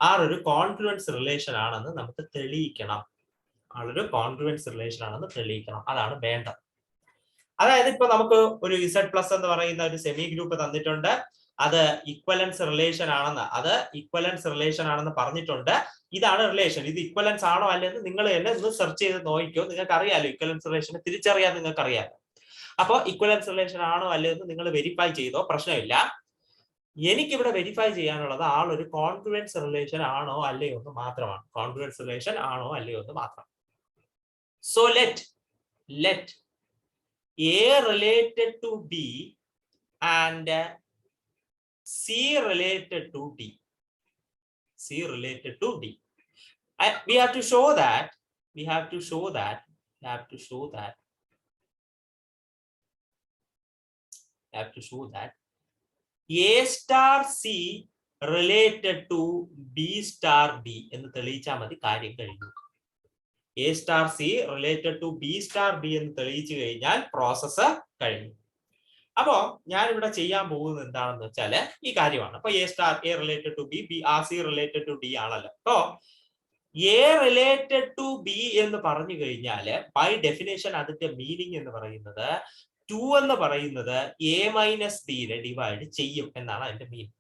R ഒരു കോൺഗ്രുവൻസ് റിലേഷൻ ആണെന്ന് നമുക്ക് തെളിയിക്കണം. അതാണ് വേണ്ടത്. അതായത് ഇപ്പൊ നമുക്ക് ഒരു Z പ്ലസ് എന്ന് പറയുന്ന ഒരു സെമി ഗ്രൂപ്പ് തന്നിട്ടുണ്ട്. അത് ഇക്വലൻസ് റിലേഷൻ ആണെന്ന് പറഞ്ഞിട്ടുണ്ട്. ഇതാണ് റിലേഷൻ. ഇത് ഇക്വലൻസ് ആണോ അല്ലെന്ന് നിങ്ങൾ തന്നെ ഒന്ന് സെർച്ച് ചെയ്ത് നോക്കിക്കോ. നിങ്ങൾക്ക് അറിയാലോ, ഇക്വലൻസ് റിലേഷനെ തിരിച്ചറിയാൻ നിങ്ങൾക്ക് അറിയാലോ. അപ്പോൾ ഇക്വലൻസ് റിലേഷൻ ആണോ അല്ലെന്ന് നിങ്ങൾ വെരിഫൈ ചെയ്തോ, പ്രശ്നമില്ല. എനിക്കിവിടെ വെരിഫൈ ചെയ്യാനുള്ളത് ആളൊരു കോൺഗ്രുവൻസ് റിലേഷൻ ആണോ അല്ലയോ എന്ന് മാത്രമാണ്. കോൺഗ്രുവൻസ് റിലേഷൻ ആണോ അല്ലയോ എന്ന് മാത്രം. So let A related to B and C related to D. C related to D. We have to show that. We have to show that. We have to show that. We have to show that A star C related to B star D എന്ന് തെളിയിച്ചാൽ മതി, കാര്യം കഴിഞ്ഞു. A star C related to B star B എന്ന് തെളിയിച്ചു കഴിഞ്ഞാൽ പ്രോസസ്സ് കഴിഞ്ഞു. അപ്പോ ഞാൻ ഇവിടെ ചെയ്യാൻ പോകുന്നത് എന്താണെന്ന് വെച്ചാൽ ഈ കാര്യമാണ്. അപ്പൊ A star A related to B, B C related to D ആണല്ലോ. അപ്പോ A related to B എന്ന് പറഞ്ഞു കഴിഞ്ഞാൽ ബൈ ഡെഫിനേഷൻ അതിന്റെ മീനിങ് എന്ന് പറയുന്നത് 2 എന്ന് പറയുന്നത് A മൈനസ് B നെ ഡിവൈഡ് ചെയ്യും എന്നാണ് അതിന്റെ മീനിങ്.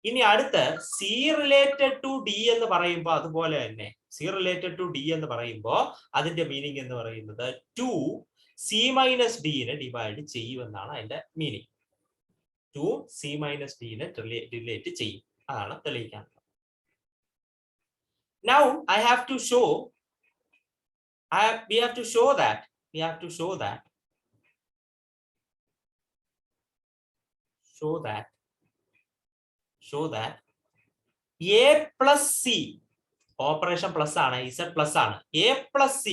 ഇനി അടുത്ത് C റിലേറ്റഡ് ടു D എന്ന് പറയുമ്പോൾ അതുപോലെ തന്നെ C റിലേറ്റഡ് ടു D എന്ന് പറയുമ്പോൾ അതിന്റെ മീനിങ് എന്ന് പറയുന്നത് 2 C മൈനസ് D നെ ഡിവൈഡ് ചെയ്യുമെന്നാണ് അതിന്റെ മീനിങ്. 2 C മൈനസ് D നെ റിലേറ്റ് ചെയ്യും, അതാണ് തെളിയിക്കാൻ. Now I have to show, we have to show that A plus C operation plus ആണ്, Z പ്ലസ് ആണ്. A plus C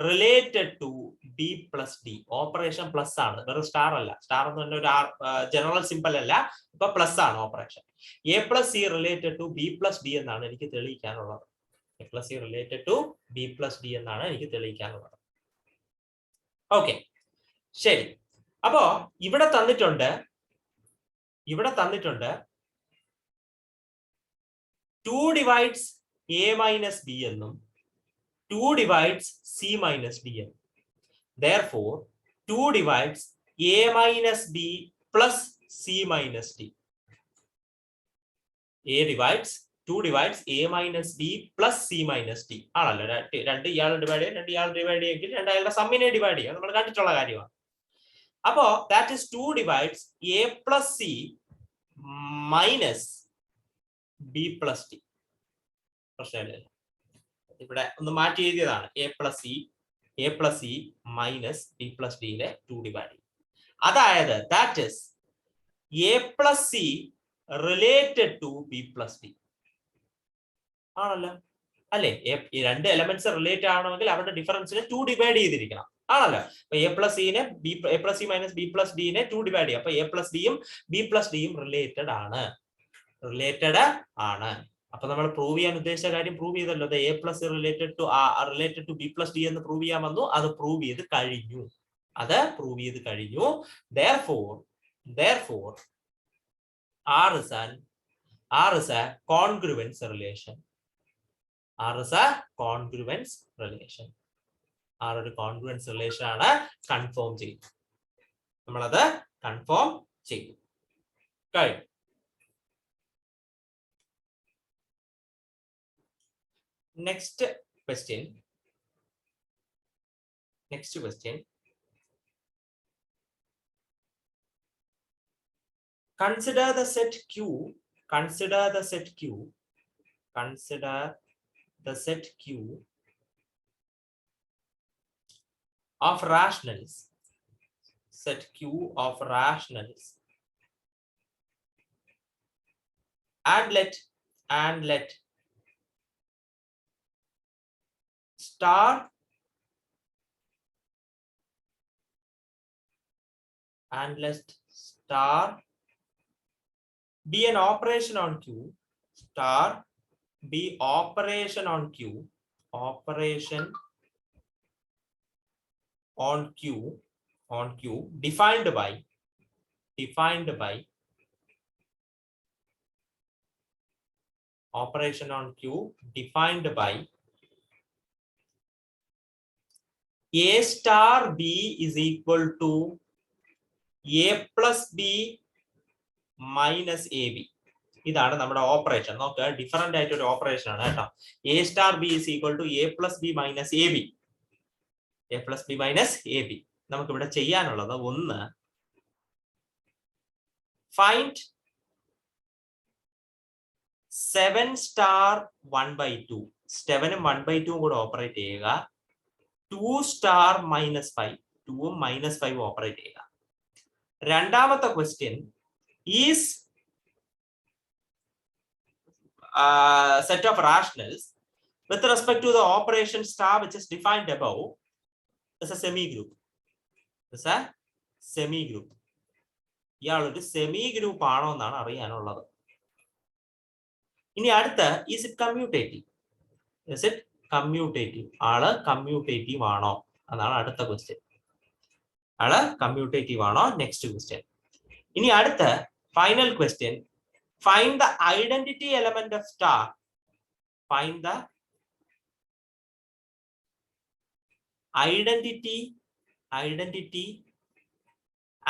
related to B plus D operation plus ആണ്, വെറും സ്റ്റാർ അല്ല. സ്റ്റാർ എന്ന് പറഞ്ഞ ഒരു ജനറൽ സിമ്പിൾ അല്ല, ഇപ്പൊ പ്ലസ് ആണ് operation. A plus C related to B plus D എന്നാണ് എനിക്ക് തെളിയിക്കാനുള്ളത്. A plus C related to B plus D എന്നാണ് എനിക്ക് തെളിയിക്കാനുള്ളത്. ഓക്കെ, ശരി. അപ്പോ ഇവിടെ തന്നിട്ടുണ്ട് 2 divides A minus B എന്നും 2 divides C minus D എന്നും. Therefore 2 divides A minus B plus C minus D. 2 divides A minus B plus C minus D ആണല്ലോ. രണ്ട് ഇയാൾ ഡിവൈഡ് ചെയ്യും, രണ്ട് ഇയാൾ ഡിവൈഡ് ചെയ്യെങ്കിൽ രണ്ടാളുടെ സമ്മിനെ ഡിവൈഡ് ചെയ്യും, നമ്മൾ കണ്ടിട്ടുള്ള കാര്യമാണ്. അപ്പോ that is 2 divides A plus C minus B plus D. പ്രശ്നമില്ല, ഇവിടെ ഒന്ന് മാറ്റി എഴുതിയതാണ്. A plus C minus B plus D യിലെ 2 ഡിവൈഡ് ചെയ്യും. അതായത് that is A plus C related to B plus D ആണല്ലോ, അല്ലെ? ഈ രണ്ട് എലമെന്റ്സ് റിലേറ്റ് ആവണമെങ്കിൽ അവരുടെ ഡിഫറൻസിനെ 2 ഡിവൈഡ് ചെയ്തിരിക്കണം, ആണല്ലോ. അപ്പൊ A plus C minus B plus D നെ 2 ഡിവൈഡ് ചെയ്യും. അപ്പൊ A plus D യും B plus D യും റിലേറ്റഡ് ആണ്. അപ്പൊ നമ്മൾ പ്രൂവ് ചെയ്യാൻ ഉദ്ദേശിച്ച കാര്യം പ്രൂവ് ചെയ്തല്ലോ. A plus related to B plus D എന്ന് പ്രൂവ് ചെയ്യാൻ വന്നു, അത് പ്രൂവ് ചെയ്ത് കഴിഞ്ഞു. Therefore R is a congruence relation. R ഒരു കോൺഗ്രുവൻസ് റിലേഷൻ ആണ്, കൺഫേം ചെയ്തു. നമ്മളത് കൺഫേം ചെയ്തു കഴിഞ്ഞു. Next question. Consider the set Q of rationals. Set Q of rationals. And let star be an operation on Q. Star be operation on Q. Operation on Q defined by operation on Q defined by A star B is equal to A plus B minus AB. ഇതാണ് നമ്മുടെ ഓപ്പറേഷൻ. നോക്കുക, ഡിഫറന്റ് ആയിട്ട് ഒരു ഓപ്പറേഷൻ ആണ് കേട്ടോ. A star B is equal to A plus B minus AB. നമുക്ക് ഇവിടെ ചെയ്യാനുള്ളത് ഒന്ന് find 7 star 1/2. 7ഉം 1/2 കൂടെ ഓപ്പറേറ്റ് ചെയ്യുക. 2 star -5. 2ഉം -5 ഓപ്പറേറ്റ് ചെയ്യുക. രണ്ടാമത്തെ question is set of rationals with respect to the operation star which is defined above is a semi-group. Is a semi-group. ഇയാൾ ഒരു സെമി ഗ്രൂപ്പ് ആണോ എന്നാണ് അറിയാനുള്ളത്. ഇനി അടുത്ത is it commutative? Is it commutative? ആള് കമ്മ്യൂട്ടേറ്റീവ് ആണോ എന്നാണ് അടുത്ത ക്വസ്റ്റ്യൻ. ആള് കമ്മ്യൂട്ടേറ്റീവ് ആണോ? Next question. ഇനി അടുത്ത final question, find the identity element of star. Find the identity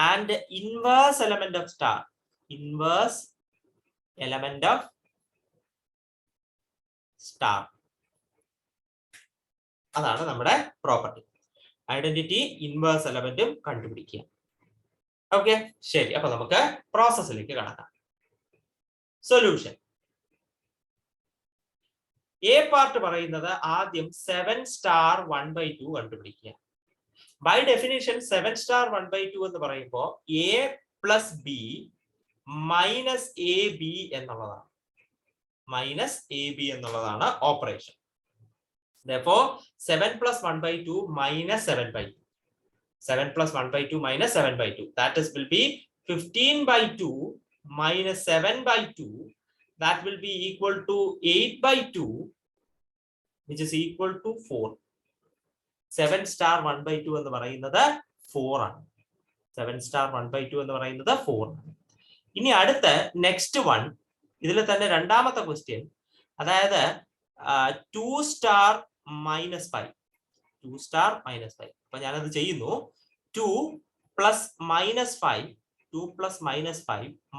and inverse element of star. Inverse element of star. അതാണ് നമ്മുടെ പ്രോപ്പർട്ടി. ഐഡന്റിറ്റി ഇൻവേഴ്സ് എലമെന്റും കണ്ടുപിടിക്കുക. ഓക്കെ, ശരി. അപ്പൊ നമുക്ക് പ്രോസസ്സിലേക്ക് കടക്കാം. സൊല്യൂഷൻ. എ പാർട്ട് പറയുന്നത് ആദ്യം 7 star 1/2 കണ്ടുപിടിക്കുക. ബൈ ഡെഫിനിഷൻ 7 star 1/2 എന്ന് പറയുമ്പോൾ A plus B minus A B എന്നുള്ളതാണ്. Operation. Therefore 7 plus 1/2 minus 7/2. 7 plus 1/2 minus 7/2. That is will be 15/2 minus 7/2. That will be equal to 8/2, which is equal to 4. 7 star 1/2 എന്ന് പറയുന്നത് 4 ആണ്. 7 star 1/2 എന്ന് പറയുന്നത് 4 ആണ്. ഇനി അടുത്ത നെക്സ്റ്റ് വൺ, ഇതിൽ തന്നെ രണ്ടാമത്തെ ക്വസ്റ്റ്യൻ, അതായത് 2 star -5. 2 star -5. അപ്പൊ ഞാനത് ചെയ്യുന്നു. 2 plus -5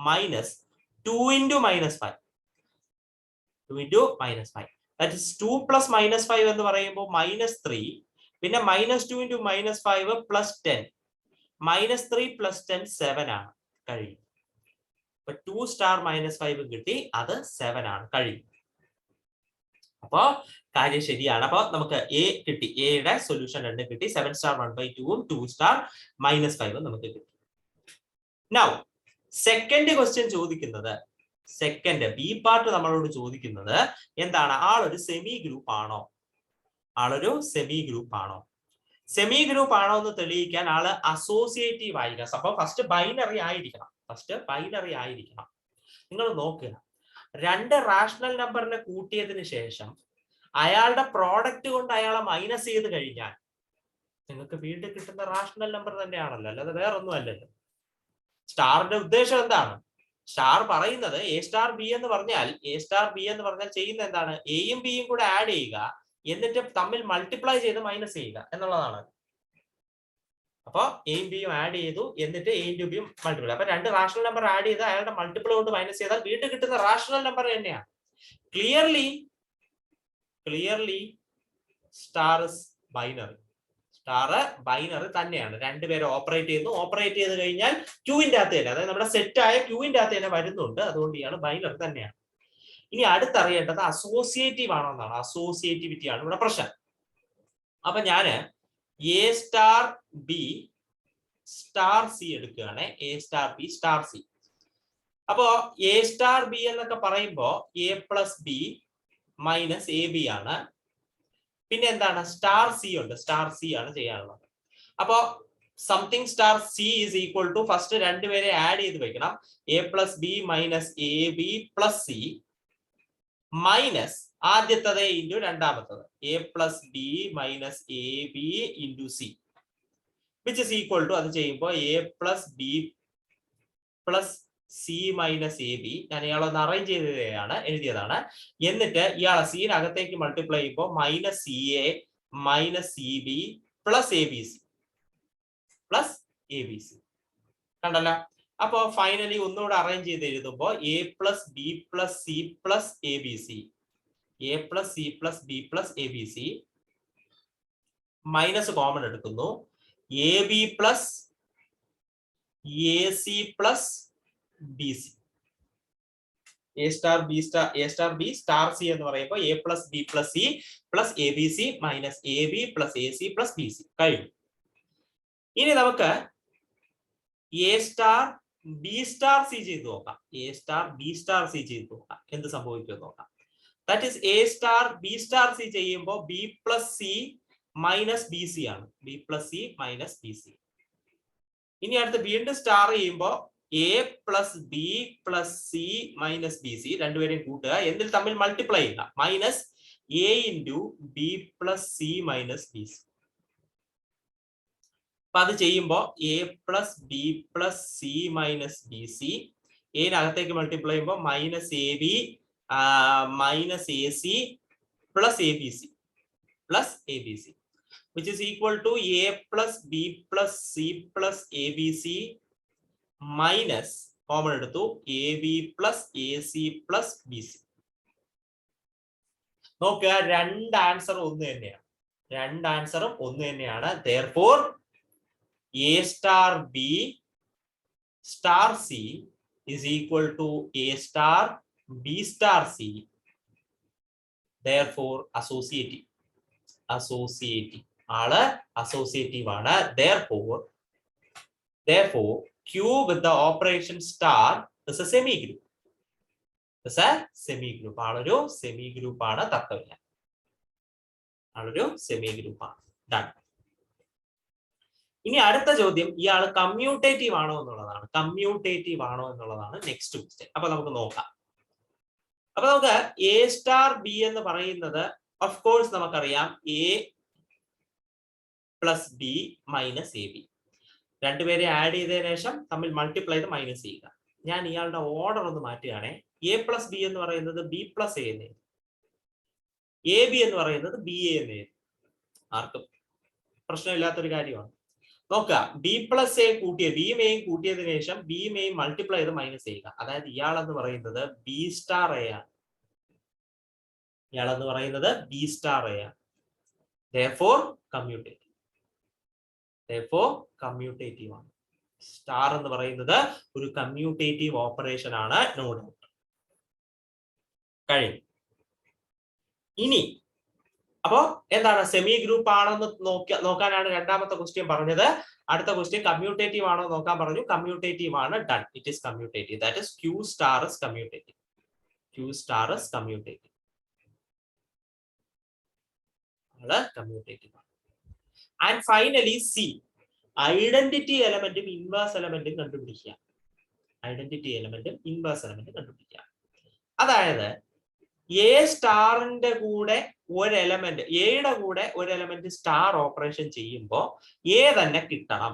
minus 2 into -5. 2 into -5. That is 2 plus -5 എന്ന് പറയുമ്പോൾ -3. പിന്നെ -2 into -5 +10. -3 + 10 7 ആണ്. കഴിയും. അപ്പൊ 2 star -5 കിട്ടി, അത് 7 ആണ്. കഴിയും. അപ്പോ കാര്യം ശരിയാണ്. അപ്പൊ നമുക്ക് എ കിട്ടി. എയുടെ സൊല്യൂഷൻ 2 കിട്ടി. 7 star 1/2 2 star -5 നമുക്ക് കിട്ടി. നൗ സെക്കൻഡ് ക്വസ്റ്റ്യൻ ചോദിക്കുന്നത്, സെക്കൻഡ് ബി പാർട്ട് നമ്മളോട് ചോദിക്കുന്നത് എന്താണ്? ആളൊരു സെമി ഗ്രൂപ്പ് ആണോ? സെമി ഗ്രൂപ്പ് ആണോ എന്ന് തെളിയിക്കാൻ ആള് അസോസിയേറ്റീവ് ആയിരിക്കണം. അപ്പൊ ഫസ്റ്റ് ബൈനറി ആയിരിക്കണം. നിങ്ങൾ നോക്കുക, 2 റാഷണൽ നമ്പറിനെ കൂട്ടിയതിന് ശേഷം അയാളുടെ പ്രോഡക്റ്റ് കൊണ്ട് അയാളെ മൈനസ് ചെയ്ത് കഴിഞ്ഞാൽ നിങ്ങൾക്ക് വീണ്ടും കിട്ടുന്ന റാഷണൽ നമ്പർ തന്നെയാണല്ലോ, അല്ലാതെ വേറൊന്നും അല്ലല്ലോ. സ്റ്റാറിന്റെ ഉദ്ദേശം എന്താണ്? സ്റ്റാർ പറയുന്നത് എ സ്റ്റാർ ബി എന്ന് പറഞ്ഞാൽ ചെയ്യുന്ന എന്താണ്? എയും ബിയും കൂടെ ആഡ് ചെയ്യുക, എന്നിട്ട് തമ്മിൽ മൾട്ടിപ്ലൈ ചെയ്ത് മൈനസ് ചെയ്യുക എന്നുള്ളതാണ്. അപ്പൊ എയും ബിയും ആഡ് ചെയ്തു, എന്നിട്ട് എ ഇൻറ്റു ബിയും മൾട്ടിപ്ലൈ. അപ്പൊ 2 റാഷണൽ നമ്പർ ആഡ് ചെയ്ത് അയാളുടെ മൾട്ടിപ്പിൾ കൊണ്ട് മൈനസ് ചെയ്താൽ വീണ്ടും കിട്ടുന്ന റാഷണൽ നമ്പർ തന്നെയാണ്. ക്ലിയർലി സ്റ്റാർ ബൈനറി തന്നെയാണ്. 2 പേര് ഓപ്പറേറ്റ് ചെയ്ത് കഴിഞ്ഞാൽ ക്യൂവിന്റെ അകത്ത് തന്നെ, അതായത് നമ്മുടെ സെറ്റ് ആയ ക്യൂവിന്റെ അകത്ത് തന്നെ വരുന്നുണ്ട്. അതുകൊണ്ട് ഇയാൾ ബൈനറി തന്നെയാണ്. ഇനി അടുത്തറിയേണ്ടത് അസോസിയേറ്റീവ് ആണോ എന്നാണ്. അസോസിയേറ്റിവിറ്റി ആണ് ഇവിടെ പ്രശ്നം. അപ്പൊ ഞാന് A star B star C എടുക്കുകയാണ്. A star B star C. അപ്പോ എ സ്റ്റാർ ബി എന്നൊക്കെ പറയുമ്പോ A plus B minus A B ആണ്. പിന്നെ എന്താണ്? സ്റ്റാർ സി ഉണ്ട്. സ്റ്റാർ സി ആണ് ചെയ്യാനുള്ളത്. അപ്പോ something star C is equal to, first 2 പേരെ ആഡ് ചെയ്ത് വെക്കണം. A plus B minus A B plus C minus ആദ്യത്തത് ഇൻറ്റു രണ്ടാമത്തത് A plus B minus A B into C, which is equal to, അത് ചെയ്യുമ്പോൾ A plus B plus C minus A B. ഞാൻ ഇയാളൊന്ന് അറേഞ്ച് എഴുതിയതാണ്. എന്നിട്ട് ഇയാളെ സീനകത്തേക്ക് മൾട്ടിപ്ലൈ ചെയ്യുമ്പോൾ minus C A minus C B plus A B C കണ്ടല്ലോ. അപ്പോ ഫൈനലി ഒന്നുകൂടെ അറേഞ്ച് ചെയ്ത് എഴുതുമ്പോൾ A plus B plus C plus A B C, A plus C plus B plus A B C, minus common എടുക്കുന്നു, A B plus A C plus B C. A star B star A star B star C എന്ന് പറയുമ്പോൾ A plus B plus C plus A B C minus A B plus A C plus B C കഴിഞ്ഞു. ഇനി നമുക്ക് A star B star C ചെയ്ത് നോക്കാം. A star B star C ചെയ്ത് നോക്കാം എന്ത് സംഭവിക്കുമെന്ന് നോക്കാം. That is A star B star C ചെയ്യുമ്പോൾ B plus C minus B C ആണ്. B plus C minus B C. ഇനി അടുത്ത് വീണ്ടും സ്റ്റാർ ചെയ്യുമ്പോൾ A plus B plus C minus B C രണ്ടുപേരെയും കൂട്ടുക, എന്നിൽ തമ്മിൽ മൾട്ടിപ്ലൈ ചെയ്യുക, minus A into B plus C minus B C. അപ്പൊ അത് ചെയ്യുമ്പോൾ A plus B plus C minus B C, എനകത്തേക്ക് മൾട്ടിപ്ലൈ ചെയ്യുമ്പോൾ minus A B minus A C plus A B C plus A B C which is equal to a plus b plus c plus abc minus common എടുത്തു ab plus ac plus bc. നോക്കുക, രണ്ട് ആൻസറും ഒന്ന് തന്നെയാണ്. രണ്ട് ആൻസറും ഒന്ന് തന്നെയാണ്. therefore a star b star c is equal to a star b star c. therefore associative ആള് associative ആണ്. therefore q with the operation star is a semi group. ആളൊരു സെമി ഗ്രൂപ്പ് ആണ്. തർക്കമില്ല, ആളൊരു സെമി ഗ്രൂപ്പ് ആണ്. ഡൺ. ഇനി അടുത്ത ചോദ്യം, ഇയാൾ കമ്മ്യൂട്ടേറ്റീവ് ആണോ എന്നുള്ളതാണ്. കമ്മ്യൂട്ടേറ്റീവ് ആണോ എന്നുള്ളതാണ് നെക്സ്റ്റ് ക്വസ്റ്റ്യൻ. അപ്പൊ നമുക്ക് നോക്കാം. അപ്പൊ നമുക്ക് എ സ്റ്റാർ ബി എന്ന് പറയുന്നത് ഓഫ് കോഴ്സ് നമുക്കറിയാം A plus B minus A B. രണ്ടുപേരെ ആഡ് ചെയ്തതിനു ശേഷം തമ്മിൽ മൾട്ടിപ്ലൈ ചെയ്ത് മൈനസ് ചെയ്യുക. ഞാൻ ഇയാളുടെ ഓർഡർ ഒന്ന് മാറ്റുകയാണെ. എ പ്ലസ് ബി എന്ന് പറയുന്നത് ബി പ്ലസ് എ എന്ന്, എ ബി എന്ന് പറയുന്നത് ബി എ എന്ന്. ആർക്കും പ്രശ്നമില്ലാത്തൊരു കാര്യമാണ്. നോക്കുക, ബി പ്ലസ് എ കൂട്ടിയ ബിയും എയും കൂട്ടിയതിനു ശേഷം ബിയും എയും മൾട്ടിപ്ലൈ ചെയ്ത് മൈനസ് ചെയ്യുക. അതായത് ഇയാളെന്ന് പറയുന്നത് ബി സ്റ്റാർ എ ആണ്. ഇയാളെന്ന് പറയുന്നത് ബി സ്റ്റാർ എ ആണ്. therefore കമ്മ്യൂട്ടേറ്റീവ് ആണ്. സ്റ്റാർ എന്ന് പറയുന്നത് ഒരു കമ്മ്യൂട്ടേറ്റീവ് ഓപ്പറേഷൻ ആണ്. No doubt. കഴിഞ്ഞു. ഇനി അപ്പോ എന്താണ് സെമി ഗ്രൂപ്പ് ആണെന്ന് നോക്കാനാണ് രണ്ടാമത്തെ ക്വസ്റ്റ്യൻ പറഞ്ഞത്. അടുത്ത ക്വസ്റ്റ്യൻ കമ്മ്യൂട്ടേറ്റീവ് ആണോ നോക്കാൻ പറഞ്ഞു. കമ്മ്യൂട്ടേറ്റീവ് ആണ്. Done. It is commutative. That is Q star is commutative. Q star is commutative. Commutative ആണ്. ആൻഡ് ഫൈനലി സി, ഐഡന്റിറ്റി എലമെന്റും ഇൻവേഴ്സ് എലമെന്റും കണ്ടുപിടിക്കുക. ഐഡന്റിറ്റി എലമെന്റും ഇൻവേഴ്സ് എലമെന്റും കണ്ടുപിടിക്കുക. അതായത് എ സ്റ്റാറിന്റെ കൂടെ ഒരു എലമെന്റ്, എയുടെ കൂടെ ഒരു എലമെന്റ് സ്റ്റാർ ഓപ്പറേഷൻ ചെയ്യുമ്പോൾ എ തന്നെ കിട്ടണം.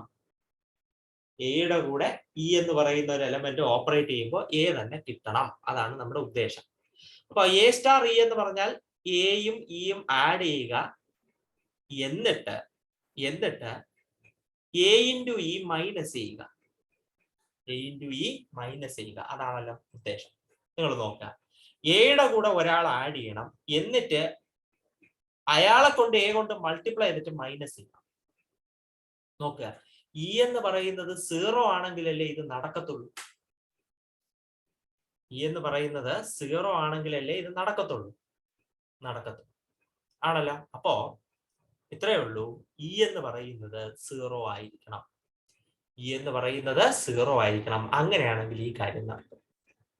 എയുടെ കൂടെ ഇ എന്ന് പറയുന്ന ഒരു എലമെന്റ് ഓപ്പറേറ്റ് ചെയ്യുമ്പോൾ എ തന്നെ കിട്ടണം. അതാണ് നമ്മുടെ ഉദ്ദേശം. അപ്പൊ എ സ്റ്റാർ ഇ എന്ന് പറഞ്ഞാൽ എയും ഇയും ആഡ് ചെയ്യുക, എന്നിട്ട് എ ഇൻറ്റു ഇ മൈനസ് ചെയ്യുക. എ ഇൻറ്റു ഇ മൈനസ് ചെയ്യുക. അതാണല്ലോ ഉദ്ദേശം. നിങ്ങൾ നോക്കുക, എയുടെ കൂടെ ഒരാൾ ആഡ് ചെയ്യണം, എന്നിട്ട് അയാളെ കൊണ്ട് എ കൊണ്ട് മൾട്ടിപ്ലൈ ചെയ്തിട്ട് മൈനസ് ചെയ്യണം. നോക്കുക, ഇ എന്ന് പറയുന്നത് 0 ആണെങ്കിലല്ലേ ഇത് നടക്കത്തുള്ളൂ. ഇ എന്ന് പറയുന്നത് 0 ആണെങ്കിലല്ലേ ഇത് നടക്കത്തുള്ളൂ. ആണല്ലോ. അപ്പോ ഇത്രയേ ഉള്ളൂ. ഇ എന്ന് പറയുന്നത് 0 ആയിരിക്കണം. ഇ എന്ന് പറയുന്നത് 0 ആയിരിക്കണം. അങ്ങനെയാണെങ്കിൽ ഈ കാര്യം നടക്കും.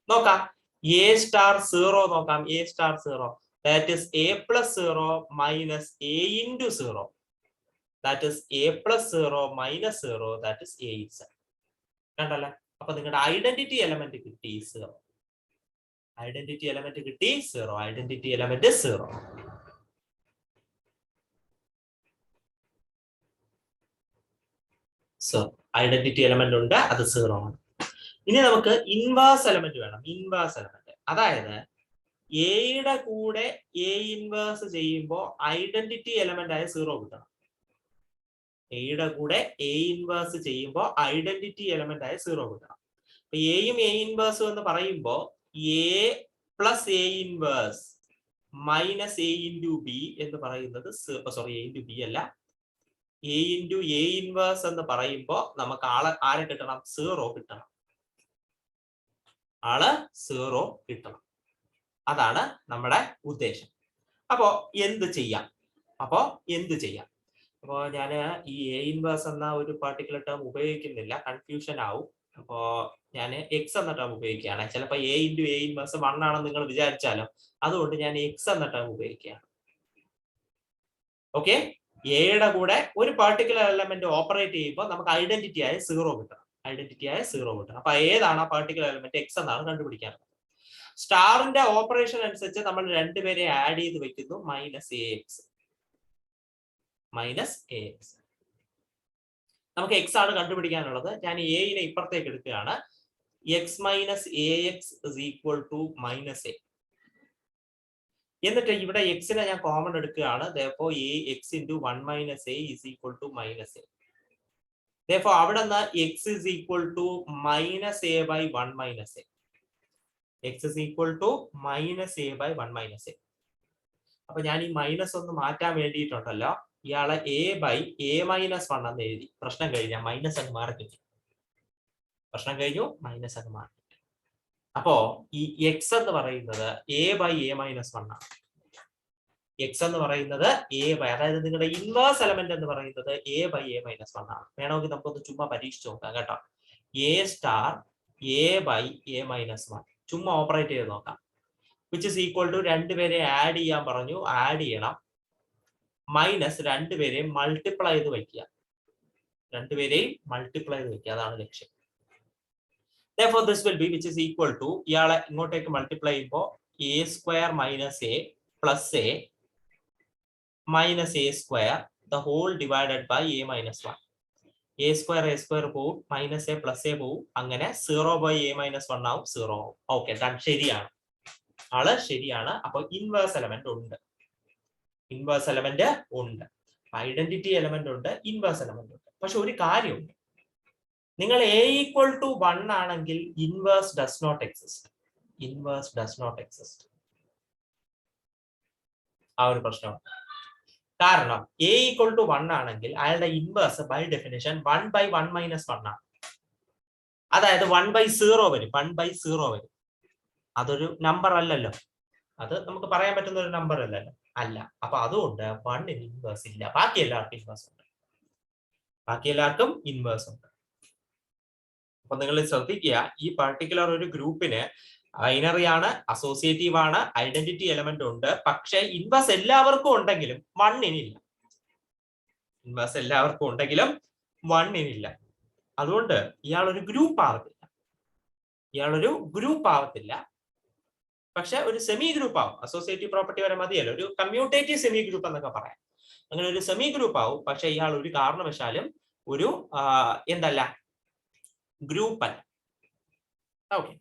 നോക്കാം, എ സ്റ്റാർ 0 നോക്കാം. A star 0 that is A plus 0 minus A into 0. That is A plus 0 minus 0. That is A itself. കണ്ടല്ലോ. അപ്പൊ നിങ്ങളുടെ ഐഡന്റിറ്റി എലമെന്റ് കിട്ടി 0. ഐഡന്റിറ്റി എലമെന്റ് കിട്ടി 0. Identity element 0. ഐഡന്റിറ്റി എലമെന്റ് ഉണ്ട്, അത് 0 ആണ്. ഇനി നമുക്ക് ഇൻവേഴ്സ് എലമെന്റ് വേണം. ഇൻവേഴ്സ് എലമെന്റ് അതായത് എയുടെ കൂടെ എ ഇൻവേഴ്സ് ചെയ്യുമ്പോൾ ഐഡന്റിറ്റി എലമെന്റ് ആയ 0 കിട്ടണം. എയുടെ കൂടെ എ ഇൻവേഴ്സ് ചെയ്യുമ്പോൾ ഐഡന്റിറ്റി എലമെന്റ് ആയ 0 കിട്ടണം. അപ്പൊ എയും എ ഇൻവേഴ്സും എന്ന് പറയുമ്പോൾ A plus A inverse minus A into B എന്ന് പറയുന്നത്, സോറി എ ഇൻറ്റു ബി അല്ല, എ ഇൻറ്റു എ ഇൻവേഴ്സ് എന്ന് പറയുമ്പോൾ നമുക്ക് ആരെ കിട്ടണം? 0 കിട്ടണം. ആള് 0 കിട്ടണം. അതാണ് നമ്മുടെ ഉദ്ദേശം. അപ്പോ എന്ത് ചെയ്യാം? അപ്പോ ഞാൻ ഈ എ ഇൻവേഴ്സ് എന്ന ഒരു പർട്ടിക്കുലർ ടേം ഉപയോഗിക്കുന്നില്ല, കൺഫ്യൂഷൻ ആവും. അപ്പോ ഞാൻ എക്സ് എന്ന ടേം ഉപയോഗിക്കുകയാണ്. ചിലപ്പോൾ എ ഇൻറ്റു എ ഇൻവേഴ്സ് 1 ആണെന്ന് നിങ്ങൾ വിചാരിച്ചാലോ, അതുകൊണ്ട് ഞാൻ എക്സ് എന്ന ടേം ഉപയോഗിക്കുകയാണ്. ഓക്കെ, എയുടെ കൂടെ ഒരു പർട്ടിക്കുലർ എലമെന്റ് ഓപ്പറേറ്റ് ചെയ്യുമ്പോൾ നമുക്ക് ഐഡന്റിറ്റി ആയ 0 കിട്ടണം. അപ്പൊ ഏതാണ് ആ പർട്ടിക്കുലർ എലമെന്റ്? എക്സ് എന്നാണ് കണ്ടുപിടിക്കാനുള്ളത്. സ്റ്റാറിന്റെ ഓപ്പറേഷൻ അനുസരിച്ച് നമ്മൾ രണ്ടുപേരെ ആഡ് ചെയ്ത് വെക്കുന്നു, മൈനസ് എ എക്സ്. നമുക്ക് എക്സ് ആണ് കണ്ടുപിടിക്കാനുള്ളത്. ഞാൻ എനെ ഇപ്പുറത്തേക്ക് എടുക്കുകയാണ്. X minus a x is equal to minus a. എന്നിട്ട് ഇവിടെ എക്സിനെ ഞാൻ കോമൺ എടുക്കുകയാണ്. therefore a x into 1 minus a is equal to minus a. therefore അവിടെ നിന്ന് x is equal to minus a by 1 minus a. x is equal to minus a by 1 minus a. അപ്പൊ ഞാൻ ഈ മൈനസ് ഒന്ന് മാറ്റാൻ വേണ്ടിയിട്ടുണ്ടല്ലോ, ഇയാളെ a by a minus 1 എന്ന് എഴുതി. പ്രശ്നം കഴിഞ്ഞാൽ മൈനസ് അങ്ങ് മാറി. അപ്പോ ഈ എക്സ് എന്ന് പറയുന്നത് a by a minus 1 ആണ്. എക്സ് എന്ന് പറയുന്നത് a by, അതായത് നിങ്ങളുടെ ഇൻവേഴ്സ് എലമെന്റ് എന്ന് പറയുന്നത് a by a minus 1 ആണ്. വേണമെങ്കിൽ നമുക്കൊന്ന് ചുമ്മാ പരീക്ഷിച്ച് നോക്കാം കേട്ടോ. a star a by a minus 1 ചുമ്മാ ഓപ്പറേറ്റ് ചെയ്ത് നോക്കാം. വിച്ച് ഇസ് ഈക്വൽ ടു രണ്ടുപേരെ ആഡ് ചെയ്യാൻ പറഞ്ഞു, ആഡ് ചെയ്യണം. മൈനസ് രണ്ടുപേരെയും മൾട്ടിപ്ലൈ ചെയ്ത് വയ്ക്കുക. അതാണ് ലക്ഷ്യം. therefore this will be, which is equal to, ഇയാളെ ഇങ്ങോട്ടേക്ക് മൾട്ടിപ്ലൈ ചെയ്യുമ്പോൾ a square minus a plus a minus a square the whole divided by a minus 1. a square പോവും, minus a plus a പോവും, അങ്ങനെ 0 by a minus 1 ആവും, 0 ആവും. ഓക്കെ, ശരിയാണ്, ആള് ശരിയാണ്. അപ്പൊ ഇൻവേഴ്സ് എലമെന്റ് ഉണ്ട്, ഐഡന്റിറ്റി എലമെന്റ് ഉണ്ട്, ഇൻവേഴ്സ് എലമെന്റ് ഉണ്ട്. പക്ഷെ ഒരു കാര്യമുണ്ട്, നിങ്ങൾ a equal to 1 ആണെങ്കിൽ ഇൻവേഴ്സ് ഡസ് നോട്ട് എക്സിസ്റ്റ്. ആ ഒരു പ്രശ്നമാണ്. കാരണം a equal to 1 ആണെങ്കിൽ അയാളുടെ inverse by definition 1 by 1 minus 1 ആണ്. അതായത് 1 by 0 വരും. അതൊരു നമ്പർ അല്ലല്ലോ, അത് നമുക്ക് പറയാൻ പറ്റുന്ന ഒരു നമ്പർ അല്ല. അപ്പൊ അതുകൊണ്ട് 1 ഇൻവേഴ്സ് ഇല്ല. ബാക്കി എല്ലാവർക്കും ഇൻവേഴ്സ് ഉണ്ട്. അപ്പൊ നിങ്ങൾ ശ്രദ്ധിക്കുക, ഈ പർട്ടിക്കുലർ ഒരു ഗ്രൂപ്പിന് ബൈനറി ആണ്, അസോസിയേറ്റീവ് ആണ്, ഐഡന്റിറ്റി എലമെന്റ് ഉണ്ട്. പക്ഷെ ഇൻവേഴ്സ് എല്ലാവർക്കും ഉണ്ടെങ്കിലും 1 ഇനില്ല. അതുകൊണ്ട് ഇയാളൊരു ഗ്രൂപ്പ് ആവത്തില്ല. പക്ഷെ ഒരു സെമി ഗ്രൂപ്പ് ആവും. അസോസിയേറ്റീവ് പ്രോപ്പർട്ടി വരെ മതിയല്ലോ, ഒരു കമ്മ്യൂട്ടേറ്റീവ് സെമി ഗ്രൂപ്പ് എന്നൊക്കെ പറയാം. അങ്ങനെ ഒരു സെമി ഗ്രൂപ്പ് ആവും. പക്ഷെ ഇയാൾ ഒരു കാരണവശാലും ഒരു ഗ്രൂപ്പ് അല്ല. ഓക്കെ.